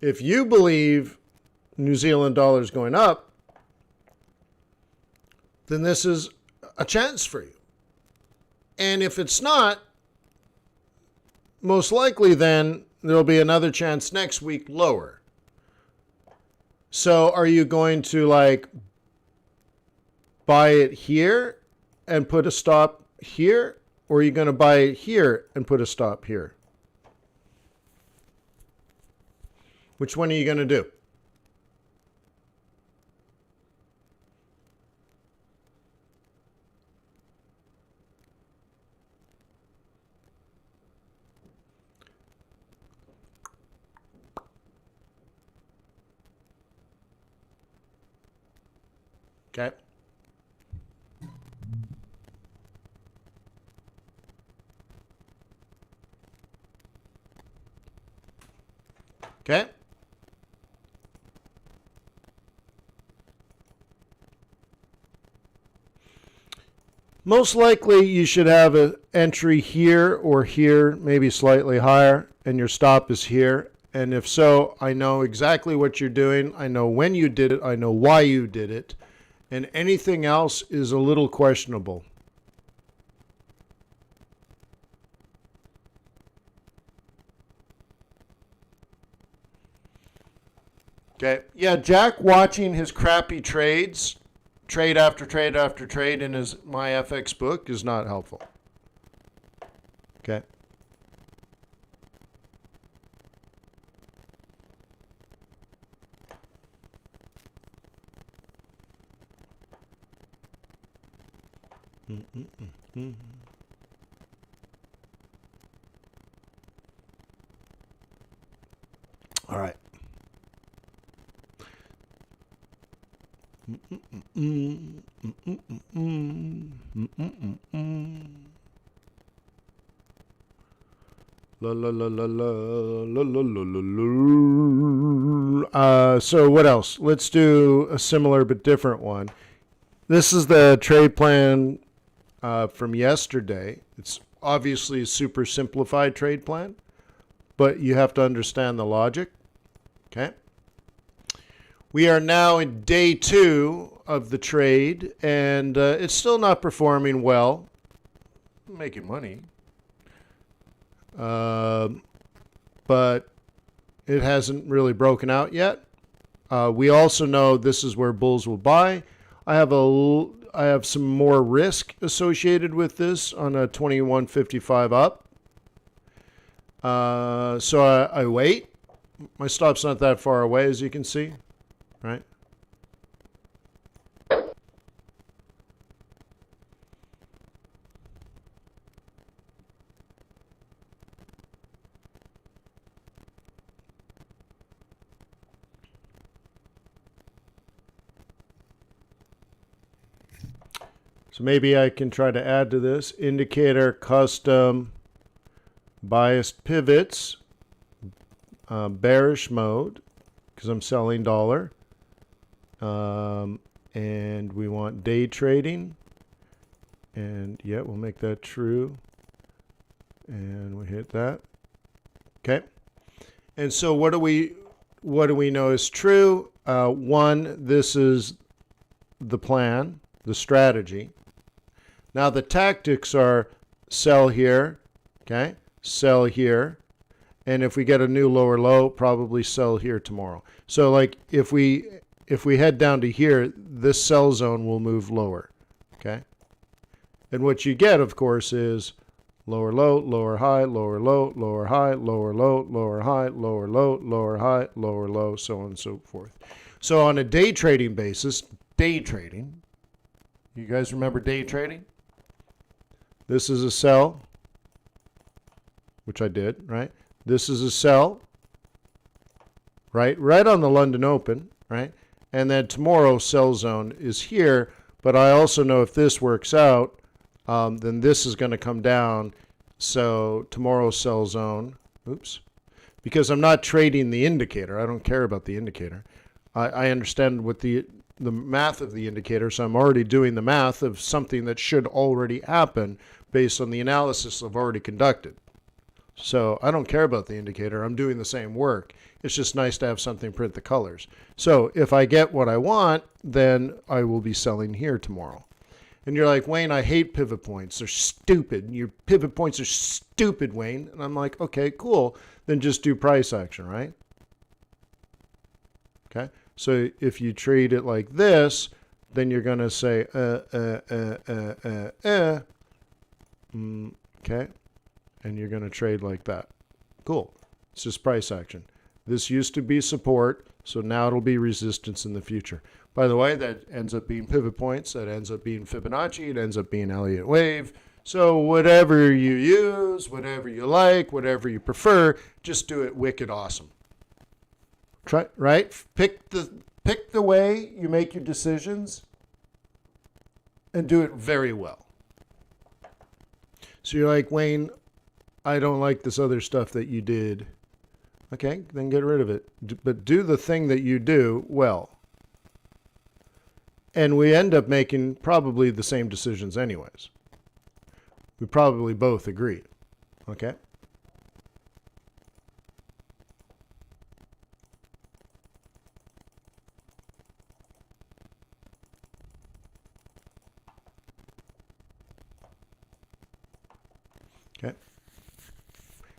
If you believe New Zealand dollar is going up, then this is a chance for you. And if it's not, most likely then there'll be another chance next week lower. So are you going to like buy it here and put a stop here? Or are you going to buy it here and put a stop here? Which one are you going to do? Okay. Most likely you should have an entry here or here, maybe slightly higher, and your stop is here. And if so, I know exactly what you're doing. I know when you did it. I know why you did it. And anything else is a little questionable. Okay. Yeah, Jack watching his crappy trades, trade after trade after trade in his My FX book is not helpful. Okay. All right. La la la la la la la la la. So what else? Let's do a similar but different one. This is the trade plan from yesterday. It's obviously a super simplified trade plan, but you have to understand the logic. Okay. We are now in day 2 of the trade, and it's still not performing well. I'm making money. But it hasn't really broken out yet. We also know this is where bulls will buy. I have some more risk associated with this on a 21.55 up. So I wait. My stop's not that far away, as you can see, right? So maybe I can try to add to this indicator custom biased pivots, bearish mode, because I'm selling dollar. And we want day trading. And yeah, we'll make that true. And we hit that. Okay. And so what do we know is true? One, this is the plan, the strategy. Now the tactics are sell here, okay? Sell here. And if we get a new lower low, probably sell here tomorrow. So like if we head down to here, this sell zone will move lower, okay? And what you get, of course, is lower low, lower high, lower low, lower high, lower low, lower high, lower low, lower high, lower low, so on and so forth. So on a day trading basis, day trading, you guys remember day trading? This is a sell, which I did, right? This is a sell, right? Right on the London Open, right? And then tomorrow's sell zone is here, but I also know if this works out, then this is going to come down. So tomorrow's sell zone, oops, because I'm not trading the indicator. I don't care about the indicator. I understand what the math of the indicator, so I'm already doing the math of something that should already happen based on the analysis I've already conducted. So I don't care about the indicator. I'm doing the same work. It's just nice to have something print the colors. So if I get what I want, then I will be selling here tomorrow. And you're like, Wayne, I hate pivot points. They're stupid. Your pivot points are stupid, Wayne. And I'm like, okay, cool. Then just do price action, right? Okay. So if you treat it like this, then you're going to say, okay. And you're going to trade like that. Cool. It's just price action. This used to be support, so now it'll be resistance in the future. By the way, that ends up being pivot points. That ends up being Fibonacci. It ends up being Elliott wave. So whatever you use, whatever you like, whatever you prefer, just do it wicked awesome. Try, right? Pick the way you make your decisions and do it very well. So you're like, Wayne, I don't like this other stuff that you did. Okay, then get rid of it. But do the thing that you do well. And we end up making probably the same decisions anyways. We probably both agree. Okay? Okay.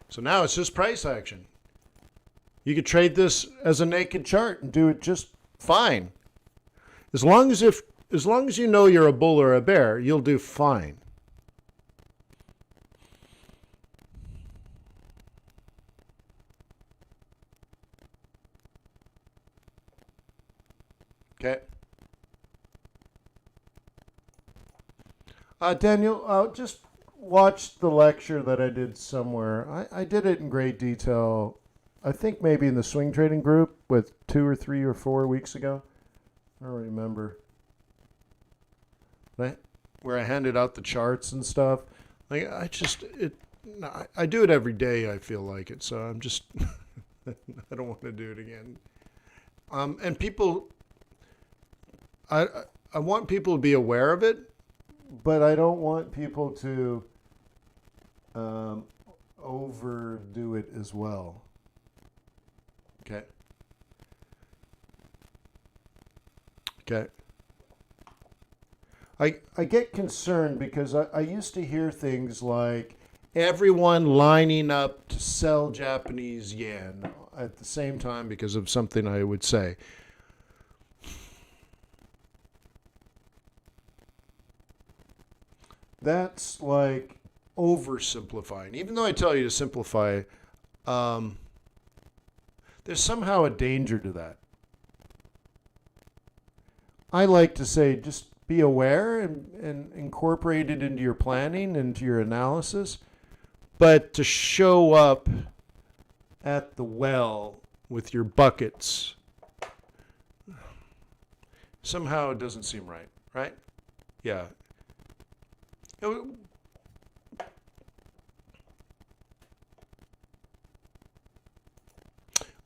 So now it's just price action. You could trade this as a naked chart and do it just fine. As long as you know you're a bull or a bear, you'll do fine. Okay. Daniel, just watch the lecture that I did somewhere. I did it in great detail. I think maybe in the swing trading group with 2 or 3 or 4 weeks ago. I don't remember. Right? Where I handed out the charts and stuff. Like I do it every day. I feel like it, so I'm just I don't want to do it again. And people, I want people to be aware of it, but I don't want people to overdo it as well. Okay. Okay. I get concerned because I used to hear things like everyone lining up to sell Japanese yen at the same time because of something I would say. That's like oversimplifying. Even though I tell you to simplify, there's somehow a danger to that. I like to say just be aware and incorporate it into your planning, into your analysis. But to show up at the well with your buckets, somehow it doesn't seem right, right? Yeah.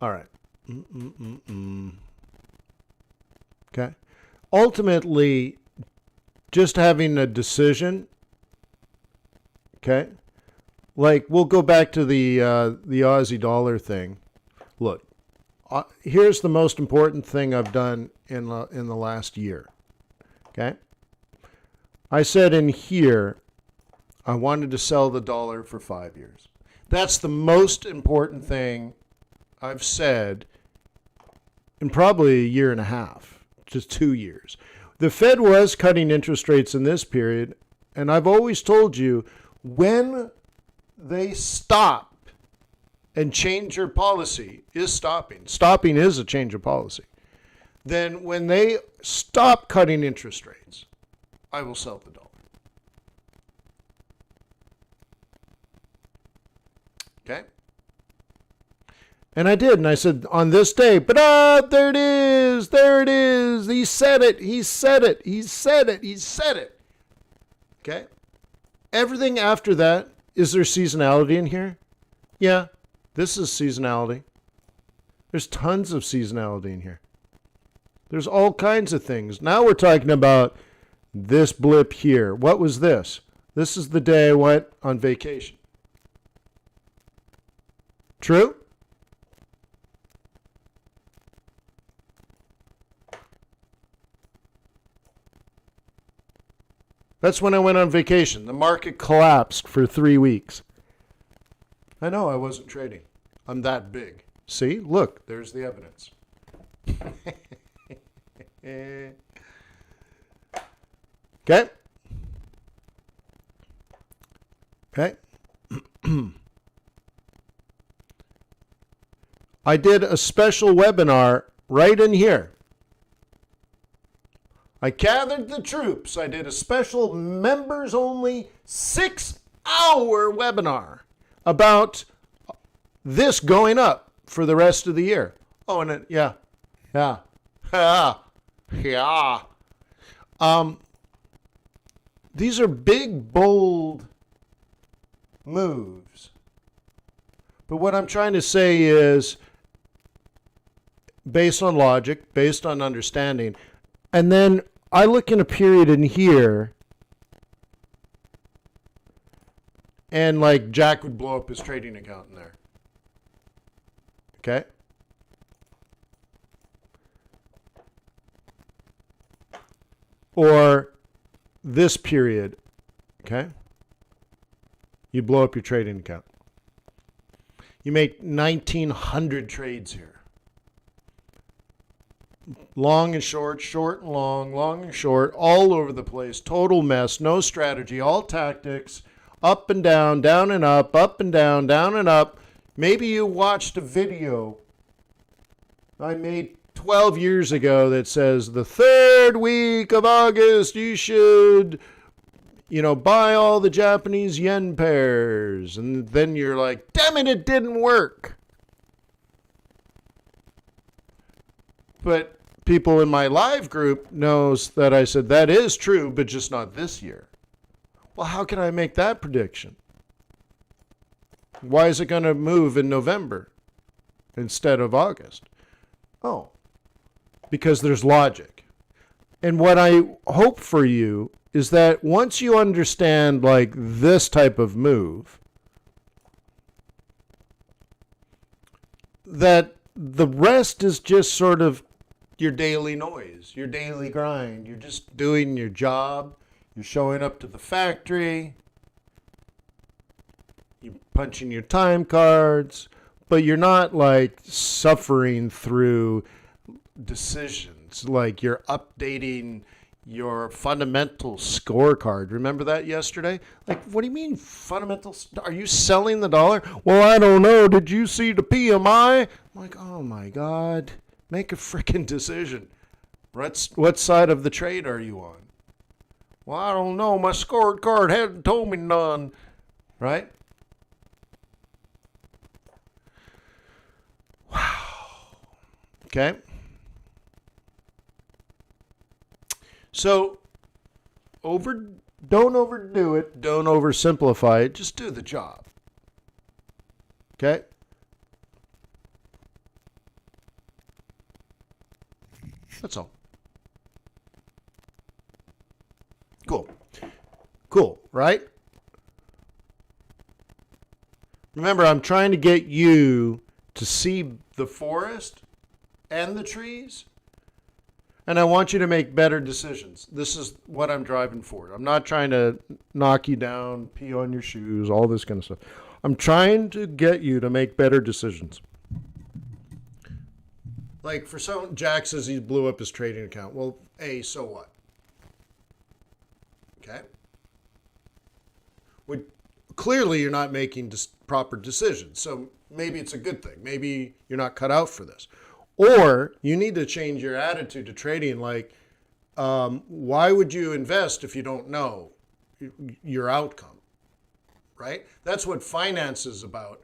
All right. Okay. Ultimately, just having a decision, okay? Like, we'll go back to the Aussie dollar thing. Look, here's the most important thing I've done in the last year, okay? I said in here, I wanted to sell the dollar for 5 years. That's the most important thing I've said in probably a year and a half, just 2 years. The Fed was cutting interest rates in this period, and I've always told you when they stop and change their policy is stopping. Stopping is a change of policy. Then when they stop cutting interest rates, I will sell the dollar. Okay? And I did, and I said, on this day, but there it is, he said it, okay? Everything after that, is there seasonality in here? Yeah, this is seasonality. There's tons of seasonality in here. There's all kinds of things. Now we're talking about this blip here. What was this? This is the day I went on vacation. True? That's when I went on vacation. The market collapsed for 3 weeks. I know I wasn't trading. I'm that big. See? Look, there's the evidence. Okay? Okay? I did a special webinar right in here. I gathered the troops. I did a special members-only 6-hour webinar about this going up for the rest of the year. Oh, and yeah. These are big, bold moves. But what I'm trying to say is, based on logic, based on understanding, and then I look in a period in here, and like Jack would blow up his trading account in there. Okay? Or this period, okay? You blow up your trading account. You make 1,900 trades here. Long and short, short and long and short, all over the place. Total mess, no strategy, all tactics, up and down and up and down and up. Maybe you watched a video I made 12 years ago that says the third week of August you should, buy all the Japanese yen pairs. And then you're like, damn it didn't work. But people in my live group knows that I said that is true, but just not this year. Well, how can I make that prediction? Why is it going to move in November instead of August? Oh, because there's logic. And what I hope for you is that once you understand like this type of move, that the rest is just sort of your daily noise, your daily grind. You're just doing your job. You're showing up to the factory. You're punching your time cards, but you're not like suffering through decisions. Like you're updating your fundamental scorecard. Remember that yesterday? Like, what do you mean fundamental? Are you selling the dollar? Well, I don't know. Did you see the PMI? I'm like, oh my God. Make a freaking decision. What side of the trade are you on? Well, I don't know. My scorecard hadn't told me none. Right? Wow. Okay. So, don't overdo it. Don't oversimplify it. Just do the job. Okay? That's all. Cool, right? Remember, I'm trying to get you to see the forest and the trees, and I want you to make better decisions. This is what I'm driving for. I'm not trying to knock you down, pee on your shoes, all this kind of stuff. I'm trying to get you to make better decisions. Like for some, Jack says he blew up his trading account. Well, so what? Okay. Clearly, you're not making proper decisions. So maybe it's a good thing. Maybe you're not cut out for this. Or you need to change your attitude to trading. Like, why would you invest if you don't know your outcome? Right? That's what finance is about.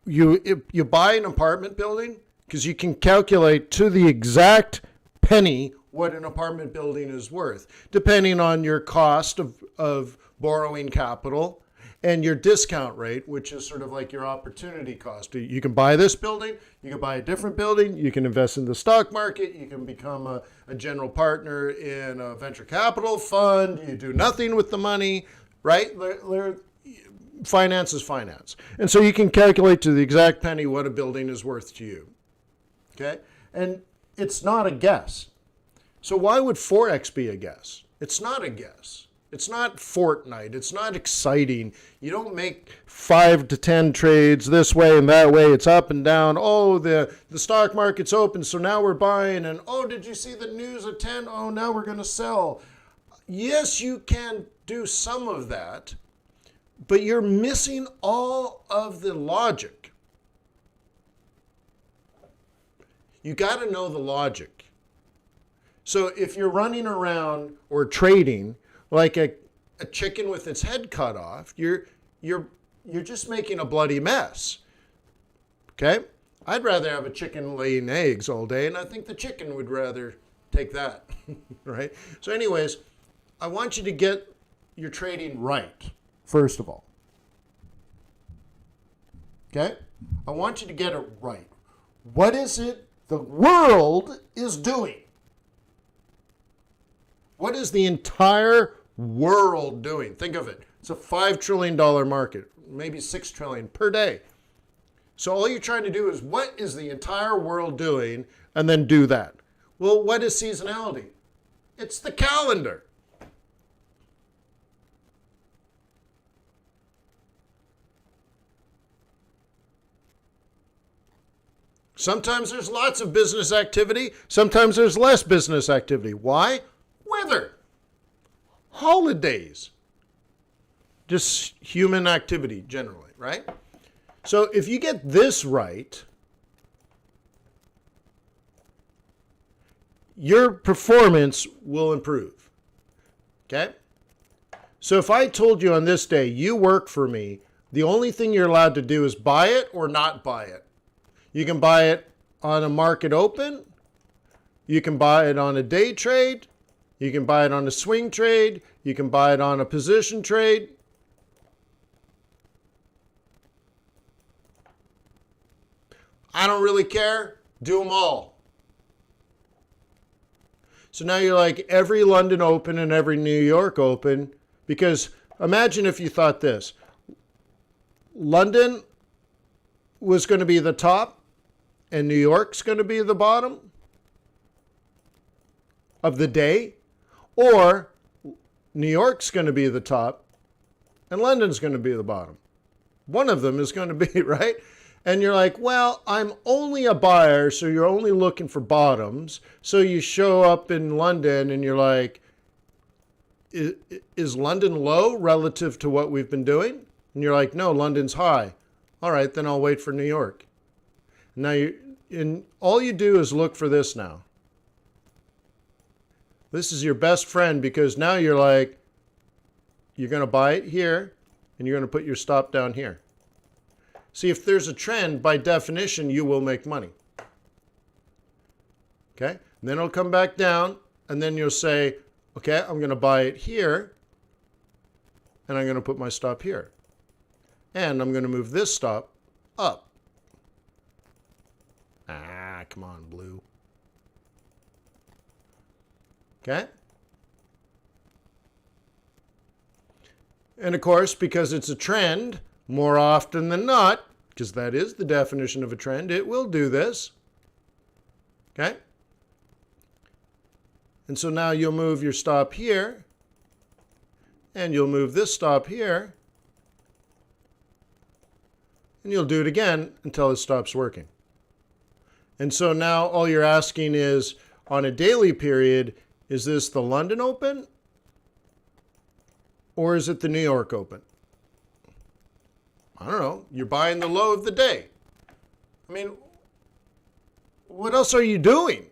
You buy an apartment building because you can calculate to the exact penny what an apartment building is worth, depending on your cost of borrowing capital and your discount rate, which is sort of like your opportunity cost. You can buy this building, you can buy a different building, you can invest in the stock market, you can become a general partner in a venture capital fund, you do nothing with the money, right? Finance is finance. And so you can calculate to the exact penny what a building is worth to you, okay? And it's not a guess. So why would Forex be a guess? It's not a guess. It's not Fortnite. It's not exciting. You don't make 5 to 10 trades this way and that way. It's up and down. Oh, the stock market's open, so now we're buying. And oh, did you see the news at 10? Oh, now we're going to sell. Yes, you can do some of that, but you're missing all of the logic. You got to know the logic. So if you're running around or trading like a chicken with its head cut off, you're just making a bloody mess. Okay? I'd rather have a chicken laying eggs all day, and I think the chicken would rather take that, right? So anyways, I want you to get your trading right, first of all. Okay? I want you to get it right. What is it the world is doing? What is the entire world doing? Think of it. It's a $5 trillion market, maybe 6 trillion per day. So all you're trying to do is, what is the entire world doing? And then do that. Well, what is seasonality? It's the calendar. Sometimes there's lots of business activity. Sometimes there's less business activity. Why? Weather. Holidays. Just human activity generally, right? So if you get this right, your performance will improve. Okay? So if I told you on this day, you work for me, the only thing you're allowed to do is buy it or not buy it. You can buy it on a market open. You can buy it on a day trade. You can buy it on a swing trade. You can buy it on a position trade. I don't really care. Do them all. So now you're like every London Open and every New York Open, because imagine if you thought this. London was going to be the top and New York's going to be the bottom of the day, or New York's going to be the top and London's going to be the bottom. One of them is going to be, right? And you're like, well, I'm only a buyer, so you're only looking for bottoms. So you show up in London and you're like, is London low relative to what we've been doing? And you're like, no, London's high. All right, then I'll wait for New York. Now, all you do is look for this now. This is your best friend, because now you're like, you're going to buy it here and you're going to put your stop down here. See, if there's a trend, by definition, you will make money. Okay? And then it'll come back down, and then you'll say, okay, I'm going to buy it here, and I'm going to put my stop here. And I'm going to move this stop up. Ah, come on, blue. Okay? And of course, because it's a trend, more often than not, because that is the definition of a trend, it will do this. Okay? And so now you'll move your stop here, and you'll move this stop here, and you'll do it again until it stops working. And so now all you're asking is, on a daily period, is this the London Open or is it the New York Open? I don't know. You're buying the low of the day. I mean, what else are you doing?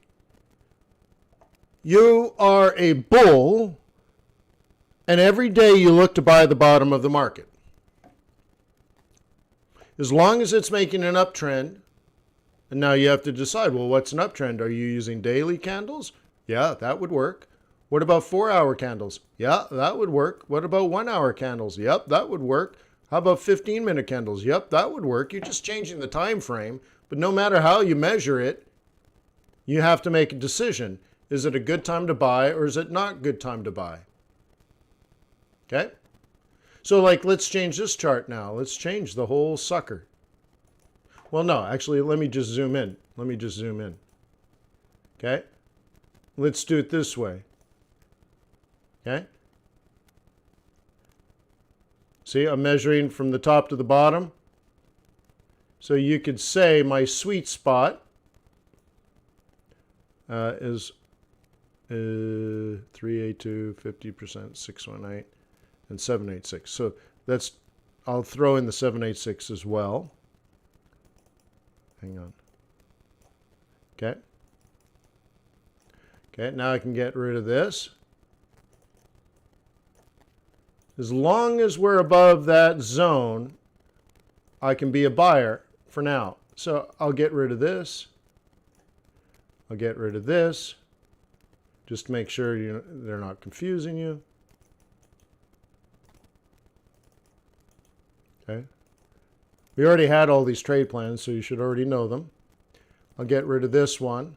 You are a bull, and every day you look to buy the bottom of the market. As long as it's making an uptrend, and now you have to decide, well, what's an uptrend? Are you using daily candles? Yeah, that would work. What about 4-hour candles? Yeah, that would work. What about 1-hour candles? Yep, that would work. How about 15-minute candles? Yep, that would work. You're just changing the time frame, but no matter how you measure it, you have to make a decision. Is it a good time to buy, or is it not a good time to buy? Okay? So like, let's change this chart now. Let's change the whole sucker. Well, no, actually, let me just zoom in. Let me just zoom in. Okay? Let's do it this way. Okay? See, I'm measuring from the top to the bottom. So you could say my sweet spot is 382, 50%, 618, and 786. So that's, I'll throw in the 786 as well. Hang on. Okay. Okay, now I can get rid of this. As long as we're above that zone, I can be a buyer for now. So I'll get rid of this. I'll get rid of this. Just to make sure they're not confusing you. Okay. We already had all these trade plans, so you should already know them. I'll get rid of this one.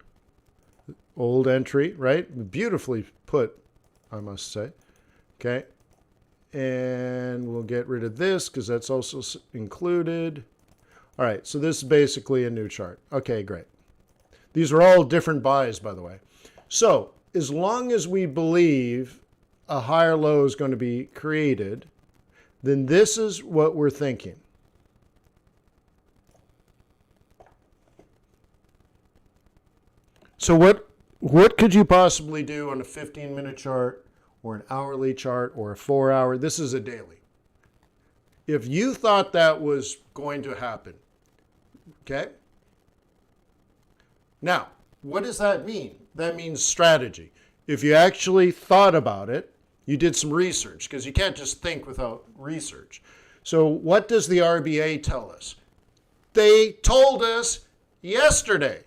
Old entry, right? Beautifully put. I must say. Okay. And we'll get rid of this because that's also included. All right, so this is basically a new chart. Okay, great. These are all different buys, by the way. So as long as we believe a higher low is going to be created, then this is what we're thinking. So what could you possibly do on a 15-minute chart or an hourly chart or a 4-hour? This is a daily. If you thought that was going to happen, okay? Now, what does that mean? That means strategy. If you actually thought about it, you did some research, because you can't just think without research. So what does the RBA tell us? They told us yesterday.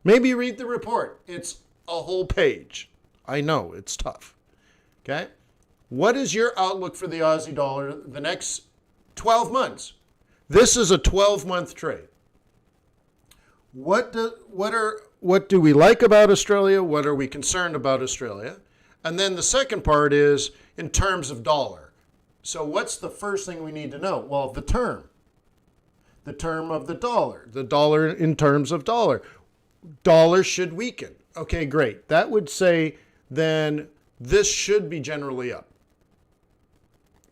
Maybe read the report. It's a whole page. I know, it's tough. Okay? What is your outlook for the Aussie dollar the next 12 months? This is a 12-month trade. What do we like about Australia? What are we concerned about Australia? And then the second part is in terms of dollar. So what's the first thing we need to know? Well, the term. The term of the dollar. The dollar in terms of dollar. Dollar should weaken. Okay, great. That would say then this should be generally up.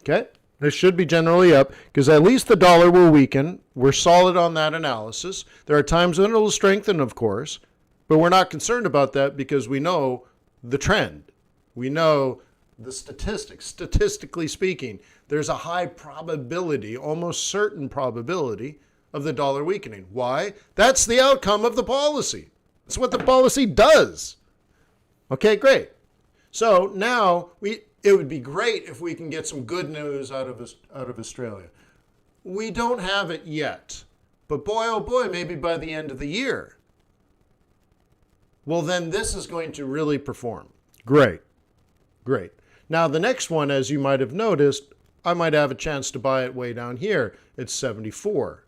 Okay? This should be generally up because at least the dollar will weaken. We're solid on that analysis. There are times when it will strengthen, of course, but we're not concerned about that because we know the trend. We know the statistics. Statistically speaking, there's a high probability, almost certain probability, of the dollar weakening. Why? That's the outcome of the policy. That's what the policy does. Okay, great. So now it would be great if we can get some good news out of Australia. We don't have it yet, but boy, oh boy, maybe by the end of the year. Well, then this is going to really perform. Great, great. Now the next one, as you might have noticed, I might have a chance to buy it way down here. It's 74.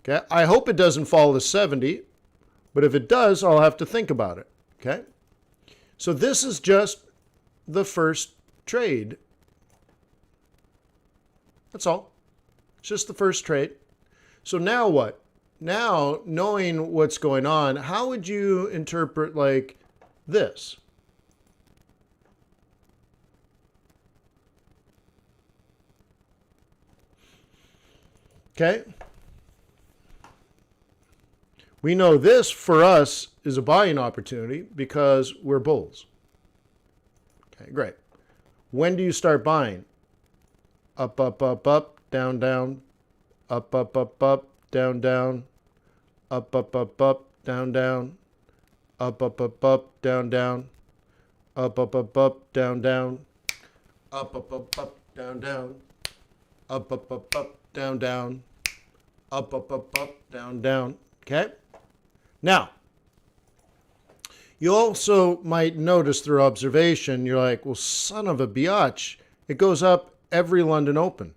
Okay, I hope it doesn't fall to 70, but if it does, I'll have to think about it. Okay, so this is just the first trade. That's all. It's just the first trade. So now what? Now, knowing what's going on, how would you interpret like this? Okay. We know this for us is a buying opportunity because we're bulls. Okay, great. When do you start buying? Up, up, up, up, down, down, up, up, up, up, down, down, up, up, up, up, down, down, up, up, up, up, down, down, up, up, up, up, down, down, up, up, up, up, down, down, up, up, up, up, down, down, up, up, up, up, down, down. Okay? Now, you also might notice through observation, you're like, well, son of a biatch, it goes up every London Open.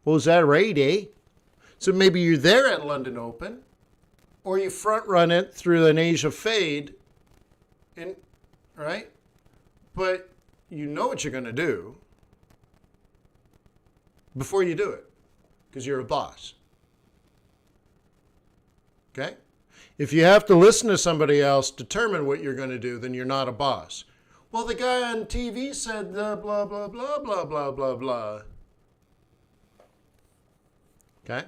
Well, is that right, eh? So maybe you're there at London Open, or you front run it through an Asia fade, right? But you know what you're going to do before you do it, because you're a boss. Okay? If you have to listen to somebody else determine what you're going to do, then you're not a boss. Well, the guy on TV said blah, blah, blah, blah, blah, blah, blah. Okay?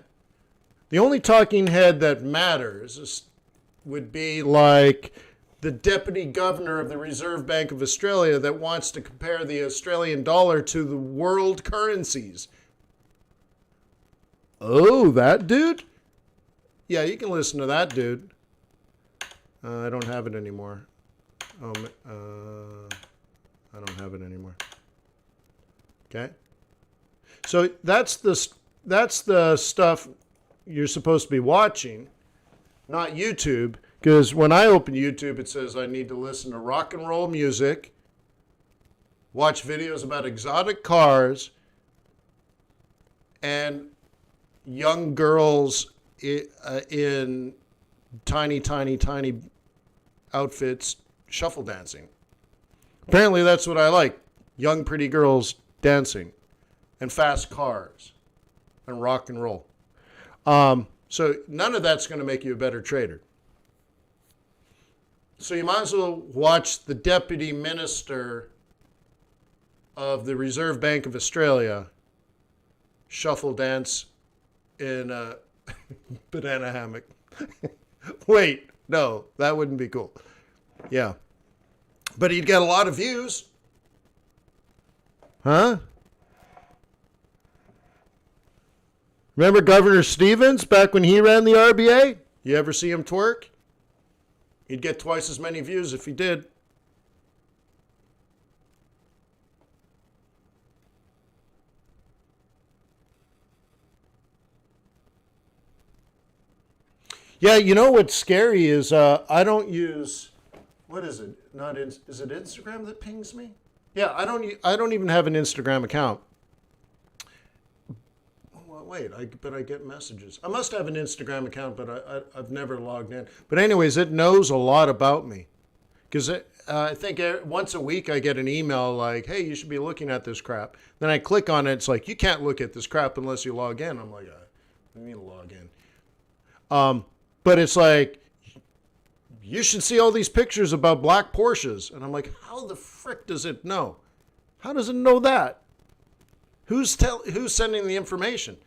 The only talking head that matters would be like the deputy governor of the Reserve Bank of Australia that wants to compare the Australian dollar to the world currencies. Oh, that dude? Yeah, you can listen to that dude. I don't have it anymore. I don't have it anymore. Okay? So that's the stuff you're supposed to be watching, not YouTube, because when I open YouTube, it says I need to listen to rock and roll music, watch videos about exotic cars, and young girls in tiny, tiny, tiny outfits shuffle dancing. Apparently that's what I like. Young, pretty girls dancing and fast cars and rock and roll. So none of that's going to make you a better trader. So you might as well watch the Deputy Minister of the Reserve Bank of Australia shuffle dance in a banana hammock. Wait, no, that wouldn't be cool. Yeah. But he'd get a lot of views. Huh? Remember Governor Stevens back when he ran the RBA? You ever see him twerk? He'd get twice as many views if he did. Yeah, you know what's scary is I don't use, what is it? Is it Instagram that pings me? Yeah, I don't even have an Instagram account. Well, wait, but I get messages. I must have an Instagram account, but I've never logged in. But anyways, it knows a lot about me. Because I think once a week I get an email like, hey, you should be looking at this crap. Then I click on it. It's like, you can't look at this crap unless you log in. I'm like, I need to log in. But it's like, you should see all these pictures about black Porsches. And I'm like, how the frick does it know? How does it know that? Who's sending the information?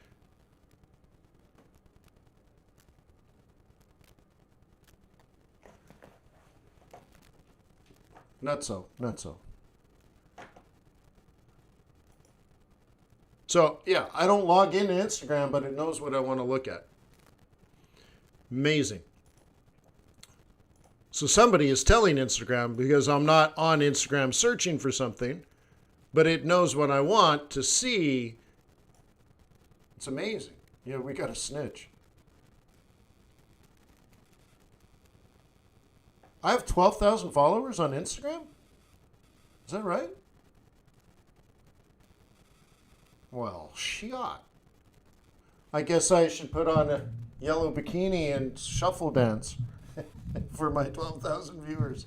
Not so. So, yeah, I don't log into Instagram, but it knows what I want to look at. Amazing. So somebody is telling Instagram, because I'm not on Instagram searching for something, but it knows what I want to see. It's amazing. Yeah, we got a snitch. I have 12,000 followers on Instagram? Is that right? Well, shot. I guess I should put on a yellow bikini and shuffle dance for my 12,000 viewers.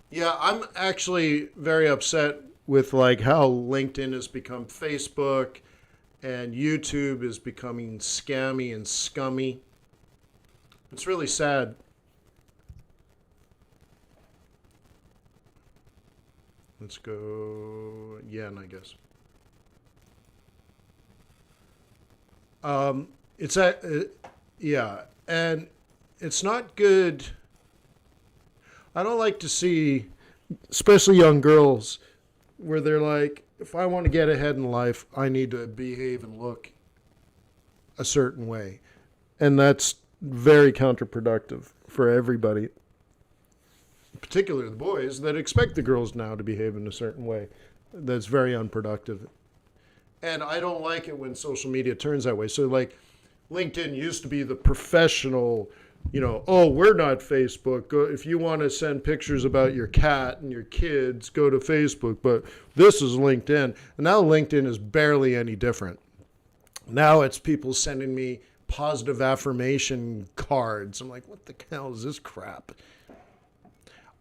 Yeah, I'm actually very upset with like how LinkedIn has become Facebook and YouTube is becoming scammy and scummy. It's really sad. Let's go yen, I guess. Yeah, and it's not good. I don't like to see, especially young girls, where they're like, if I want to get ahead in life, I need to behave and look a certain way. And that's very counterproductive for everybody, particularly the boys that expect the girls now to behave in a certain way. That's very unproductive. And I don't like it when social media turns that way. So like LinkedIn used to be the professional, oh, we're not Facebook. If you want to send pictures about your cat and your kids, go to Facebook. But this is LinkedIn. And now LinkedIn is barely any different. Now it's people sending me positive affirmation cards. I'm like, what the hell is this crap?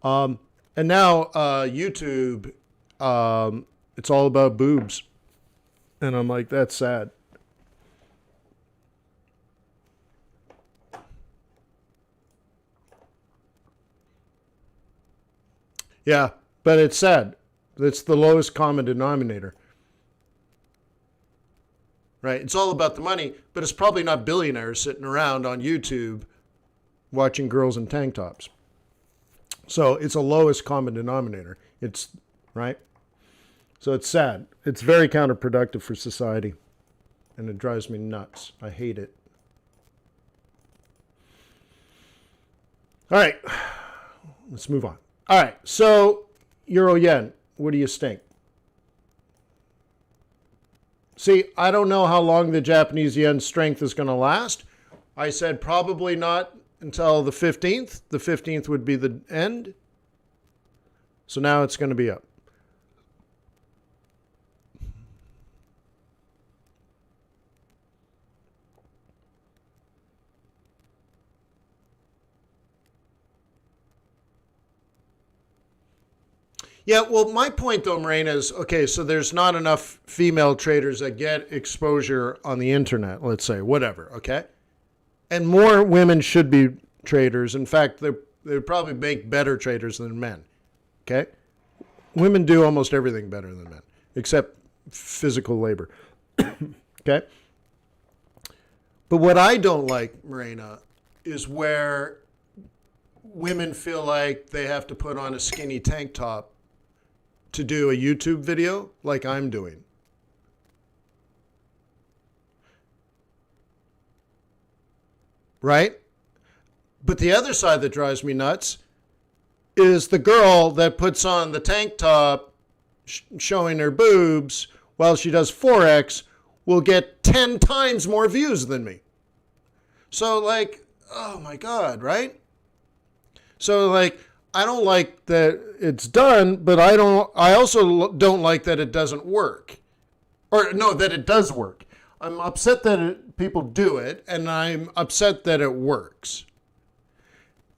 And now YouTube, it's all about boobs. And I'm like, that's sad. Yeah, but it's sad. It's the lowest common denominator. Right? It's all about the money, but it's probably not billionaires sitting around on YouTube watching girls in tank tops. So it's a lowest common denominator. It's, right? So it's sad. It's very counterproductive for society. And it drives me nuts. I hate it. All right. Let's move on. All right. So Euro yen, what do you think? See, I don't know how long the Japanese yen strength is going to last. I said probably not until the 15th. The 15th would be the end. So now it's going to be up. Yeah, well, my point though, Marina, is okay, so there's not enough female traders that get exposure on the internet, let's say, whatever, okay? And more women should be traders. In fact, they probably make better traders than men, okay? Women do almost everything better than men, except physical labor, okay? But what I don't like, Marina, is where women feel like they have to put on a skinny tank top to do a YouTube video like I'm doing. Right? But the other side that drives me nuts is the girl that puts on the tank top showing her boobs while she does Forex will get 10 times more views than me. So like, oh my God, right? So like, I don't like that it's done, but I also don't like that it doesn't work. Or no, that it does work. I'm upset that people do it, and I'm upset that it works.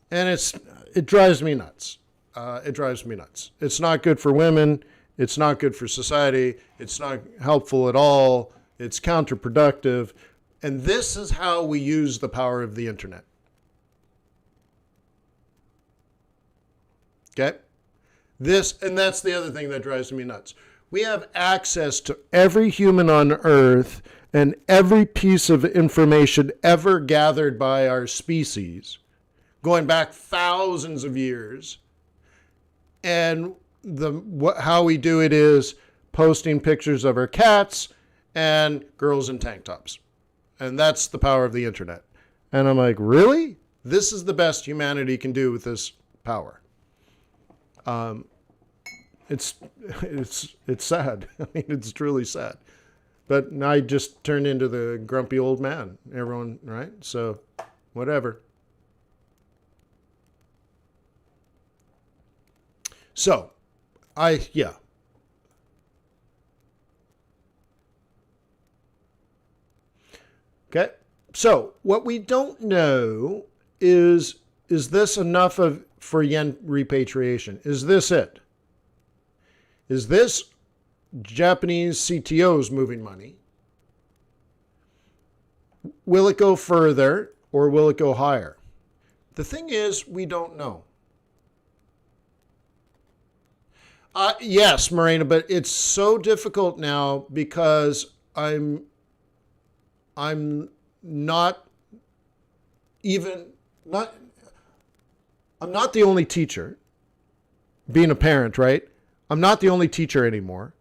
And it drives me nuts. It drives me nuts. It's not good for women. It's not good for society. It's not helpful at all. It's counterproductive. And this is how we use the power of the internet. Okay? And that's the other thing that drives me nuts. We have access to every human on earth and every piece of information ever gathered by our species, going back thousands of years. And how we do it is posting pictures of our cats and girls in tank tops. And that's the power of the internet. And I'm like, really? This is the best humanity can do with this power. It's sad. I mean, it's truly sad. But I just turned into the grumpy old man. Everyone, right? So, whatever. So, yeah. Okay. So, what we don't know is this enough for yen repatriation? Is this it? Is this Japanese CTOs moving money? Will it go further or will it go higher? The thing is, we don't know. Yes, Marina, but it's so difficult now because I'm not I'm not the only teacher, being a parent, right? I'm not the only teacher anymore.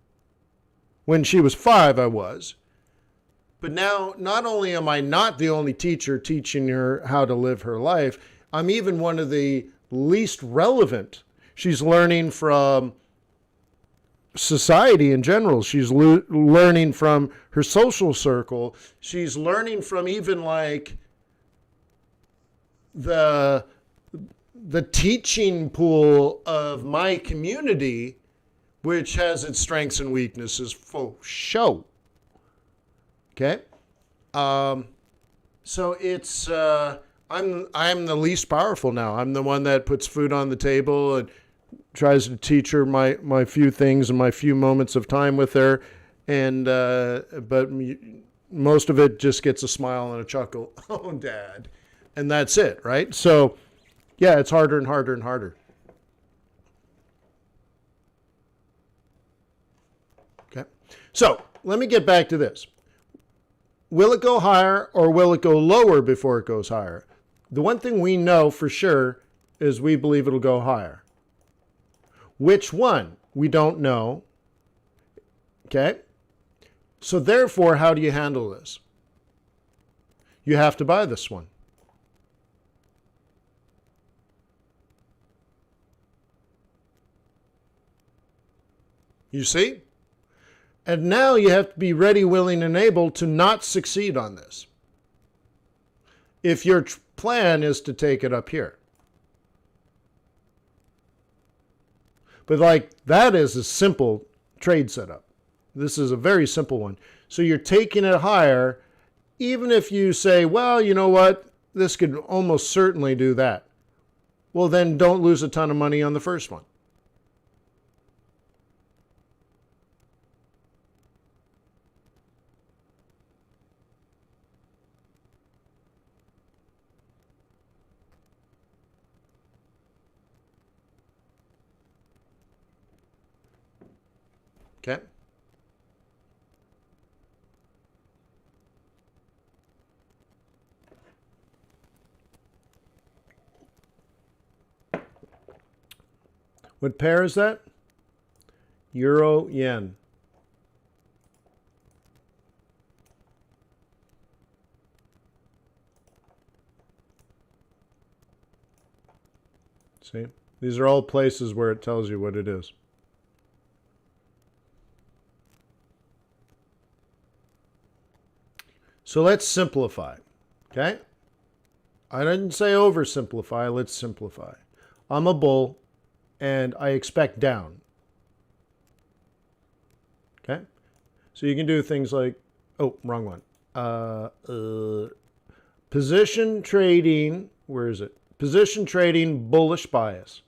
When she was 5, I was. But now, not only am I not the only teacher teaching her how to live her life, I'm even one of the least relevant. She's learning from society in general. She's learning from her social circle. She's learning from even like the teaching pool of my community, which has its strengths and weaknesses for show. Okay? So it's, I'm the least powerful now. I'm the one that puts food on the table and tries to teach her my few things and my few moments of time with her. And, but most of it just gets a smile and a chuckle. Oh, Dad. And that's it, right? So, yeah, it's harder and harder and harder. Okay. So, let me get back to this. Will it go higher or will it go lower before it goes higher? The one thing we know for sure is we believe it'll go higher. Which one? We don't know. Okay? So therefore, how do you handle this? You have to buy this one. You see? And now you have to be ready, willing, and able to not succeed on this. If your plan is to take it up here. But like, that is a simple trade setup. This is a very simple one. So you're taking it higher, even if you say, well, you know what? This could almost certainly do that. Well, then don't lose a ton of money on the first one. Okay? What pair is that? Euro, yen. See? These are all places where it tells you what it is. So let's simplify, okay? I didn't say oversimplify, let's simplify. I'm a bull and I expect down. Okay? So you can do things like, oh, wrong one. Position trading, where is it? Position trading bullish bias.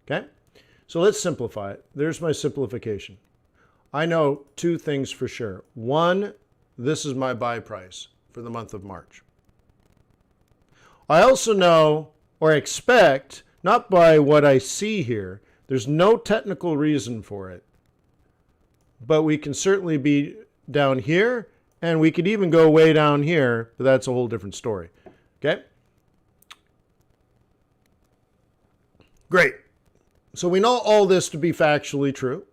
Okay? So let's simplify it. There's my simplification. I know two things for sure. One, this is my buy price for the month of March. I also know or expect, not by what I see here, there's no technical reason for it, but we can certainly be down here and we could even go way down here, but that's a whole different story. Okay? Great. So we know all this to be factually true.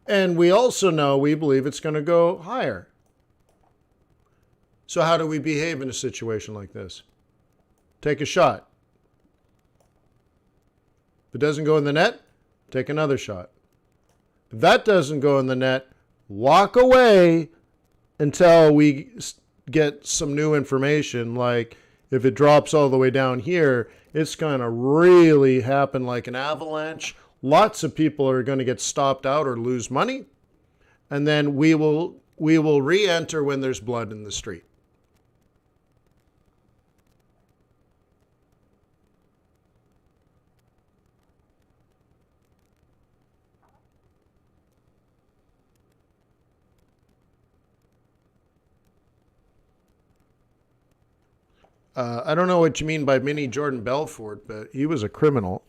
And we also know we believe it's going to go higher. So how do we behave in a situation like this? Take a shot. If it doesn't go in the net, take another shot. If that doesn't go in the net, walk away until we get some new information. Like if it drops all the way down here, it's going to really happen like an avalanche. Lots of people are going to get stopped out or lose money. And then we will re-enter when there's blood in the street. I don't know what you mean by mini Jordan Belfort, but he was a criminal.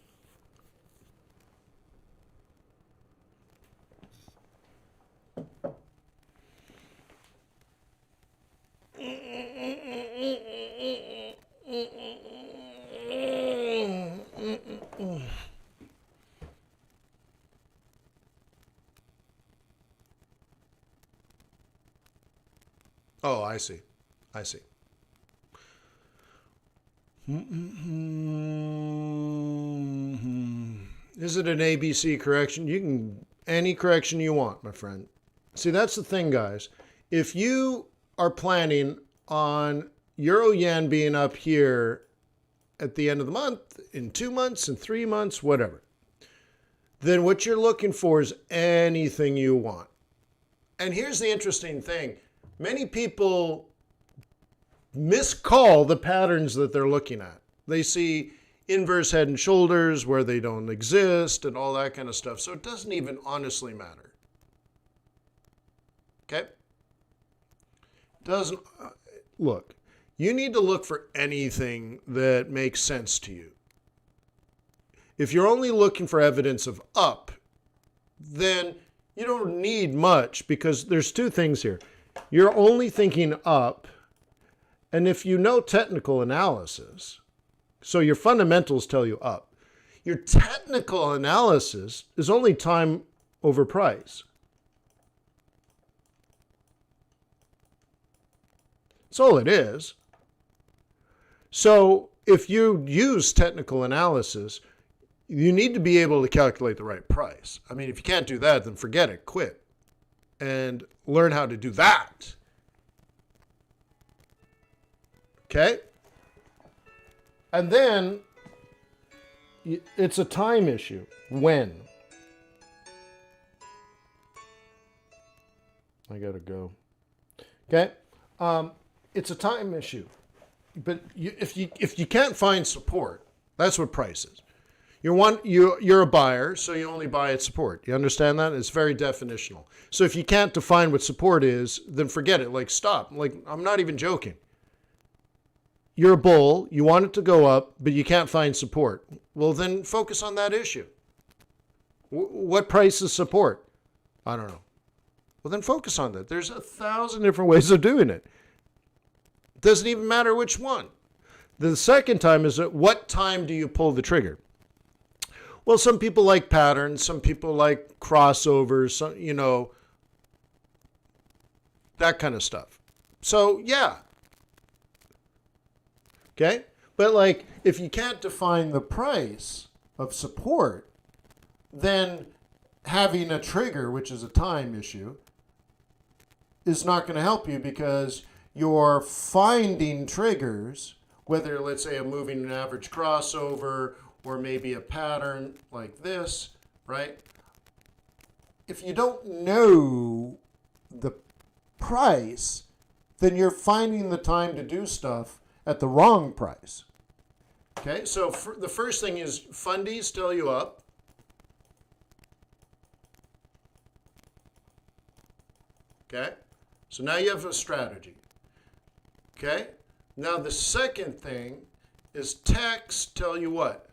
Oh, I see. I see. Is it an ABC correction? You can, any correction you want, my friend. See, that's the thing, guys. If you are planning on Euro Yen being up here at the end of the month, in 2 months, in 3 months, whatever, then what you're looking for is anything you want. And here's the interesting thing. Many people miscall the patterns that they're looking at. They see inverse head and shoulders where they don't exist and all that kind of stuff. So it doesn't even honestly matter. Okay? Doesn't look. You need to look for anything that makes sense to you. If you're only looking for evidence of up, then you don't need much because there's two things here. You're only thinking up, and if you know technical analysis, so your fundamentals tell you up, your technical analysis is only time over price. That's all it is. So if you use technical analysis, you need to be able to calculate the right price. I mean, if you can't do that, then forget it, quit. And learn how to do that. Okay? And then it's a time issue. When? I gotta go. Okay? It's a time issue. But if you can't find support, that's what price is. You're a buyer, so you only buy at support. You understand that? It's very definitional. So if you can't define what support is, then forget it. Like, stop. Like, I'm not even joking. You're a bull. You want it to go up, but you can't find support. Well, then focus on that issue. What price is support? I don't know. Well, then focus on that. There's 1,000 different ways of doing it. Doesn't even matter which one. The second time is at what time do you pull the trigger? Well, some people like patterns. Some people like crossovers, some, that kind of stuff. So, yeah. Okay? But like, if you can't define the price of support, then having a trigger, which is a time issue, is not going to help you, because you're finding triggers, whether, let's say, a moving average crossover or maybe a pattern like this, right? If you don't know the price, then you're finding the time to do stuff at the wrong price. Okay, so the first thing is fundies tell you up. Okay, so now you have a strategy. Okay, now the second thing is techs tell you what?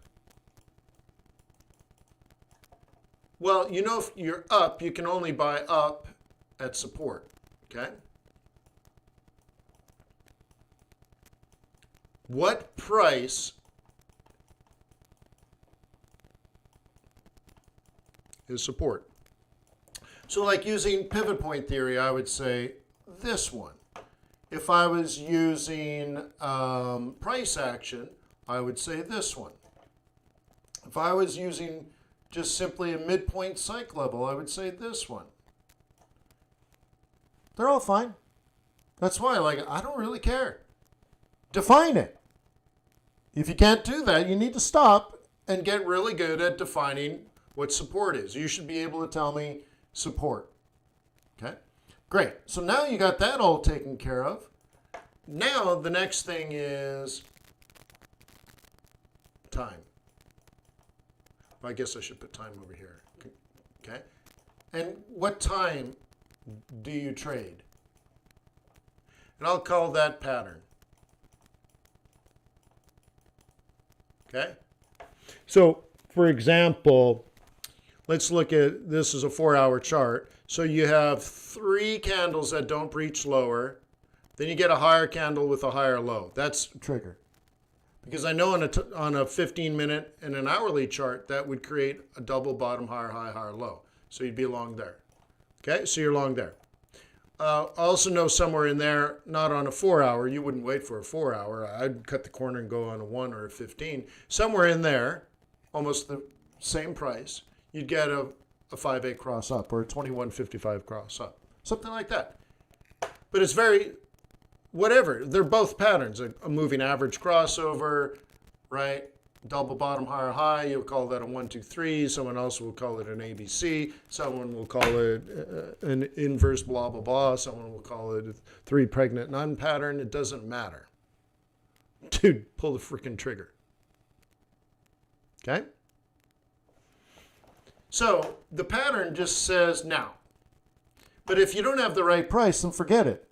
Well, if you're up, you can only buy up at support. Okay. What price is support? So like using pivot point theory, I would say this one. If I was using price action, I would say this one. If I was using just simply a midpoint psych level, I would say this one. They're all fine. That's why, I don't really care. Define it. If you can't do that, you need to stop and get really good at defining what support is. You should be able to tell me support. Okay? Great. So now you got that all taken care of. Now the next thing is time. I guess I should put time over here. Okay? And what time do you trade? And I'll call that pattern. Okay? So, for example, let's look at this as a 4-hour chart. So you have 3 candles that don't breach lower. Then you get a higher candle with a higher low. That's a trigger. Because I know on a 15-minute and an hourly chart, that would create a double bottom, higher high, higher low. So you'd be long there. Okay? So you're long there. I also know somewhere in there, not on a 4-hour, you wouldn't wait for a 4-hour. I'd cut the corner and go on a 1 or a 15. Somewhere in there, almost the same price, you'd get a 5-8 cross up or a 21.55 cross up. Something like that. But it's very, whatever. They're both patterns. A moving average crossover, right? Double bottom, higher high, you'll call that a 1, 2, 3. Someone else will call it an ABC. Someone will call it an inverse blah, blah, blah. Someone will call it a 3 pregnant nun pattern. It doesn't matter. Dude, pull the freaking trigger. Okay? So the pattern just says now. But if you don't have the right price, then forget it.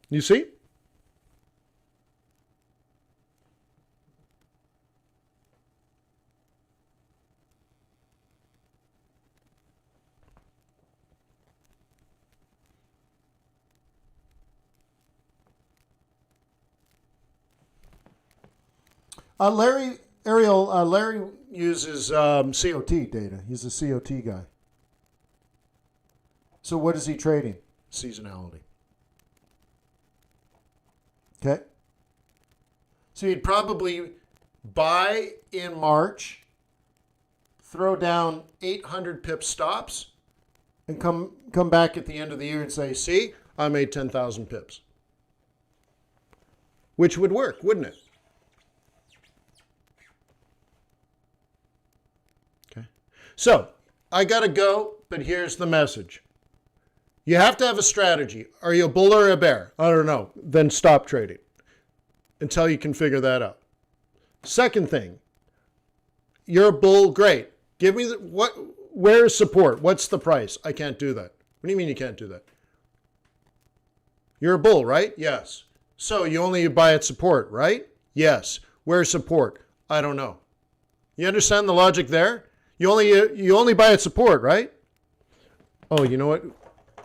You see? Larry uses COT data. He's a COT guy. So what is he trading? Seasonality. Okay. So he'd probably buy in March, throw down 800 pip stops, and come back at the end of the year and say, see, I made 10,000 pips. Which would work, wouldn't it? Okay. So, I got to go, but here's the message. You have to have a strategy. Are you a bull or a bear? I don't know. Then stop trading until you can figure that out. Second thing, you're a bull, great. Give me where is support? What's the price? I can't do that. What do you mean you can't do that? You're a bull, right? Yes. So you only buy at support, right? Yes. Where's support? I don't know. You understand the logic there? You only buy at support, right? Oh, you know what?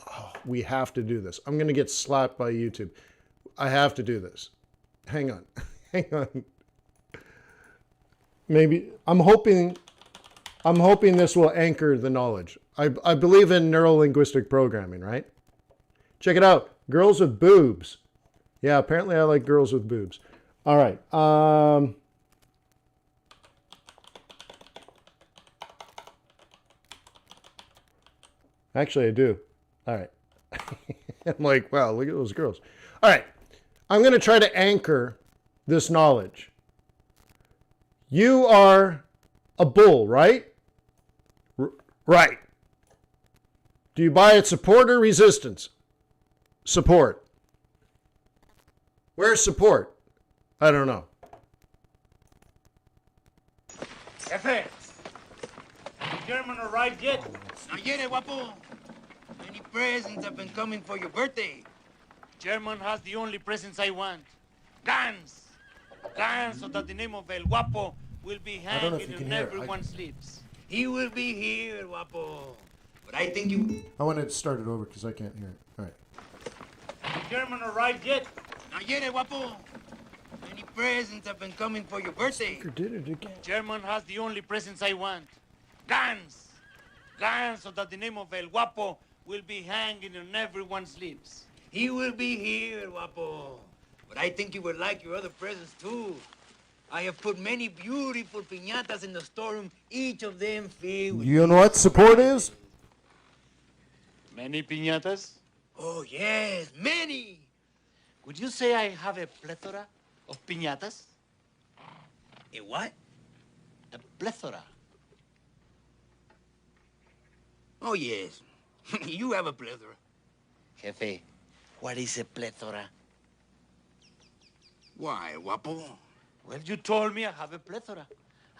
Oh, we have to do this. I'm going to get slapped by YouTube. I have to do this. Hang on. Hang on. Maybe I'm hoping this will anchor the knowledge. I believe in neuro-linguistic programming, right? Check it out. Girls with boobs. Yeah, apparently I like girls with boobs. All right. Actually, I do. All right. I'm like, wow, look at those girls. All right. I'm going to try to anchor this knowledge. You are a bull, right? Right. Do you buy at support or resistance? Support. Where's support? I don't know. Jefe, the German arrived yet? Not yet, guapo. Many presents have been coming for your birthday. German has the only presents I want. Guns! Guns, so that the name of El Guapo will be don't know if you hanging can on hear it. everyone's lips. He will be here, guapo. But I think you... I want to start it over because I can't hear it. All right. The German arrived yet? Not yet, guapo. Many presents have been coming for your birthday. Did it again. German has the only presents I want. Guns! Guns, so that the name of El Guapo will be hanging on everyone's lips. He will be here, guapo. But I think you will like your other presents, too. I have put many beautiful piñatas in the storeroom, each of them filled with... You know what support is? Many piñatas? Oh, yes, many. Would you say I have a plethora of piñatas? A what? A plethora. Oh, yes. You have a plethora. Jefe, what is a plethora? Why, guapo? Well, you told me I have a plethora.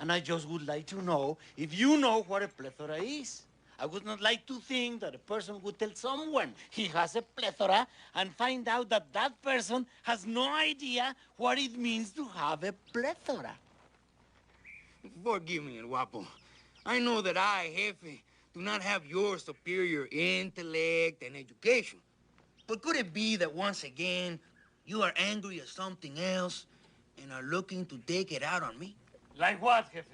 And I just would like to know if you know what a plethora is. I would not like to think that a person would tell someone he has a plethora and find out that that person has no idea what it means to have a plethora. Forgive me, guapo. I know that I, Jefe, do not have your superior intellect and education. But could it be that once again, you are angry at something else and are looking to take it out on me? Like what, Jefe?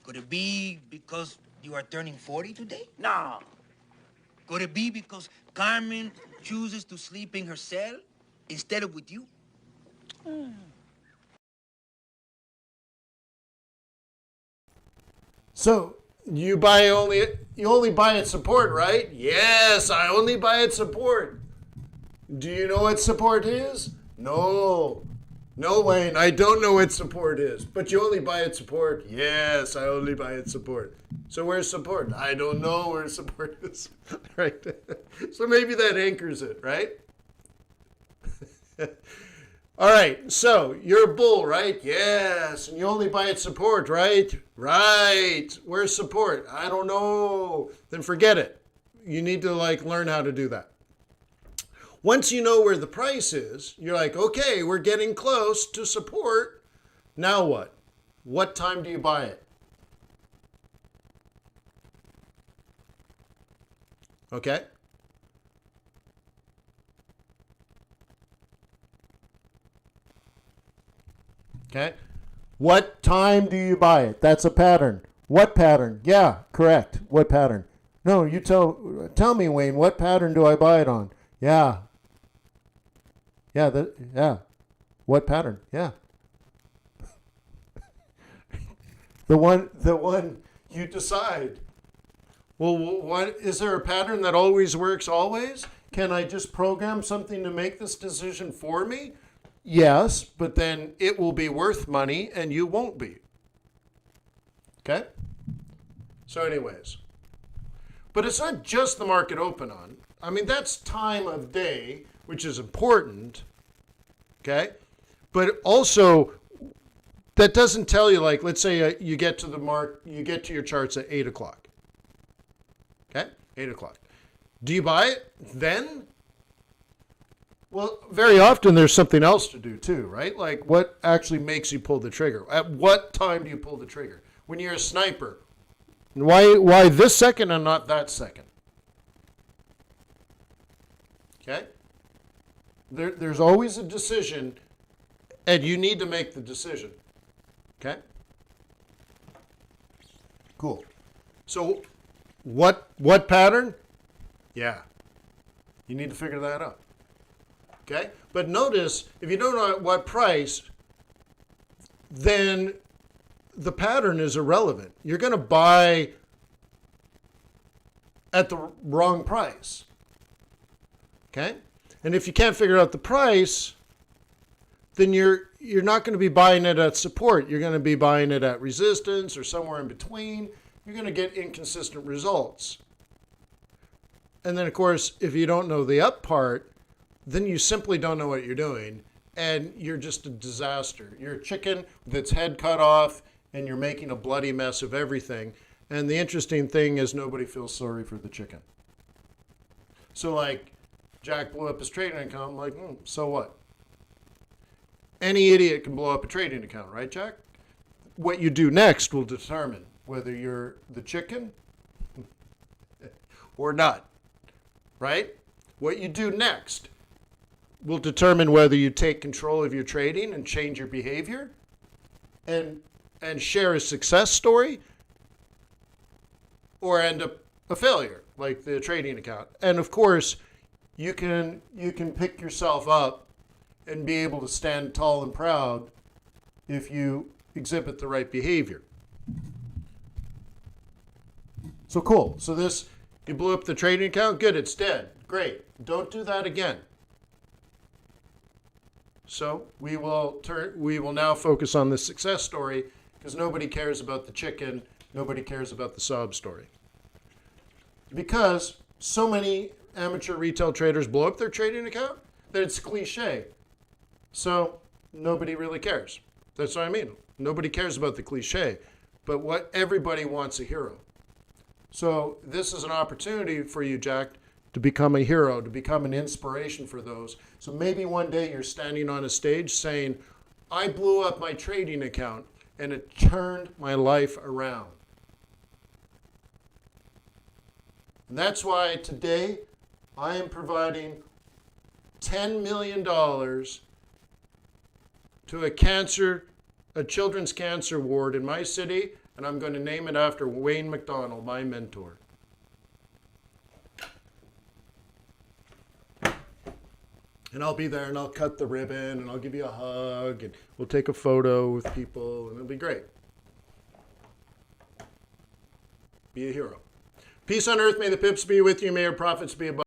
Could it be because you are turning 40 today? No. Could it be because Carmen chooses to sleep in her cell instead of with you? So you only buy at support, right? Yes, I only buy at support. Do you know what support is? No. No, Wayne, I don't know what support is. But you only buy at support? Yes, I only buy at support. So where's support? I don't know where support is. Right? So maybe that anchors it, right? All right, so you're a bull, right? Yes, and you only buy at support, right? Right. Where's support? I don't know. Then forget it. You need to learn how to do that. Once you know where the price is, you're like, okay, we're getting close to support. Now what? What time do you buy it? Okay? Okay? What time do you buy it? That's a pattern. What pattern? Yeah, correct. What pattern? No, you tell me, Wayne, what pattern do I buy it on? Yeah. Yeah. What pattern? Yeah. The one you decide. Well, what is there a pattern that always works always? Can I just program something to make this decision for me? Yes, but then it will be worth money and you won't be. Okay? So anyways. But it's not just the market open on. I mean, that's time of day, which is important. Okay? But also, that doesn't tell you, let's say you get to your charts at 8 o'clock. Okay? 8 o'clock. Do you buy it then? Well, very often there's something else to do too, right? Like what actually makes you pull the trigger? At what time do you pull the trigger? When you're a sniper, why this second and not that second? Okay? There's always a decision, and you need to make the decision. Okay? Cool. So what pattern? Yeah. You need to figure that out. Okay? But notice, if you don't know at what price, then the pattern is irrelevant. You're going to buy at the wrong price. Okay? And if you can't figure out the price, then you're not going to be buying it at support. You're going to be buying it at resistance or somewhere in between. You're going to get inconsistent results. And then, of course, if you don't know the up part, then you simply don't know what you're doing, and you're just a disaster. You're a chicken that's head cut off, and you're making a bloody mess of everything. And the interesting thing is nobody feels sorry for the chicken. So, like, Jack blew up his trading account. I'm like, so what? Any idiot can blow up a trading account, right, Jack? What you do next will determine whether you're the chicken or not, right? What you do next will determine whether you take control of your trading and change your behavior and share a success story or end up a failure, like the trading account. And of course, you can pick yourself up and be able to stand tall and proud if you exhibit the right behavior. So cool. So this, you blew up the trading account. Good, it's dead. Great. Don't do that again. So we will now focus on the success story because nobody cares about the chicken. Nobody cares about the sob story. Because so many amateur retail traders blow up their trading account that it's cliche. So nobody really cares. That's what I mean. Nobody cares about the cliche, but what everybody wants a hero. So this is an opportunity for you, Jack, to become a hero, to become an inspiration for those. So maybe one day you're standing on a stage saying, I blew up my trading account and it turned my life around. And that's why today I am providing $10 million to a children's cancer ward in my city, and I'm going to name it after Wayne McDonald, my mentor. And I'll be there and I'll cut the ribbon and I'll give you a hug and we'll take a photo with people and it'll be great. Be a hero. Peace on earth, may the pips be with you, may your profits be above.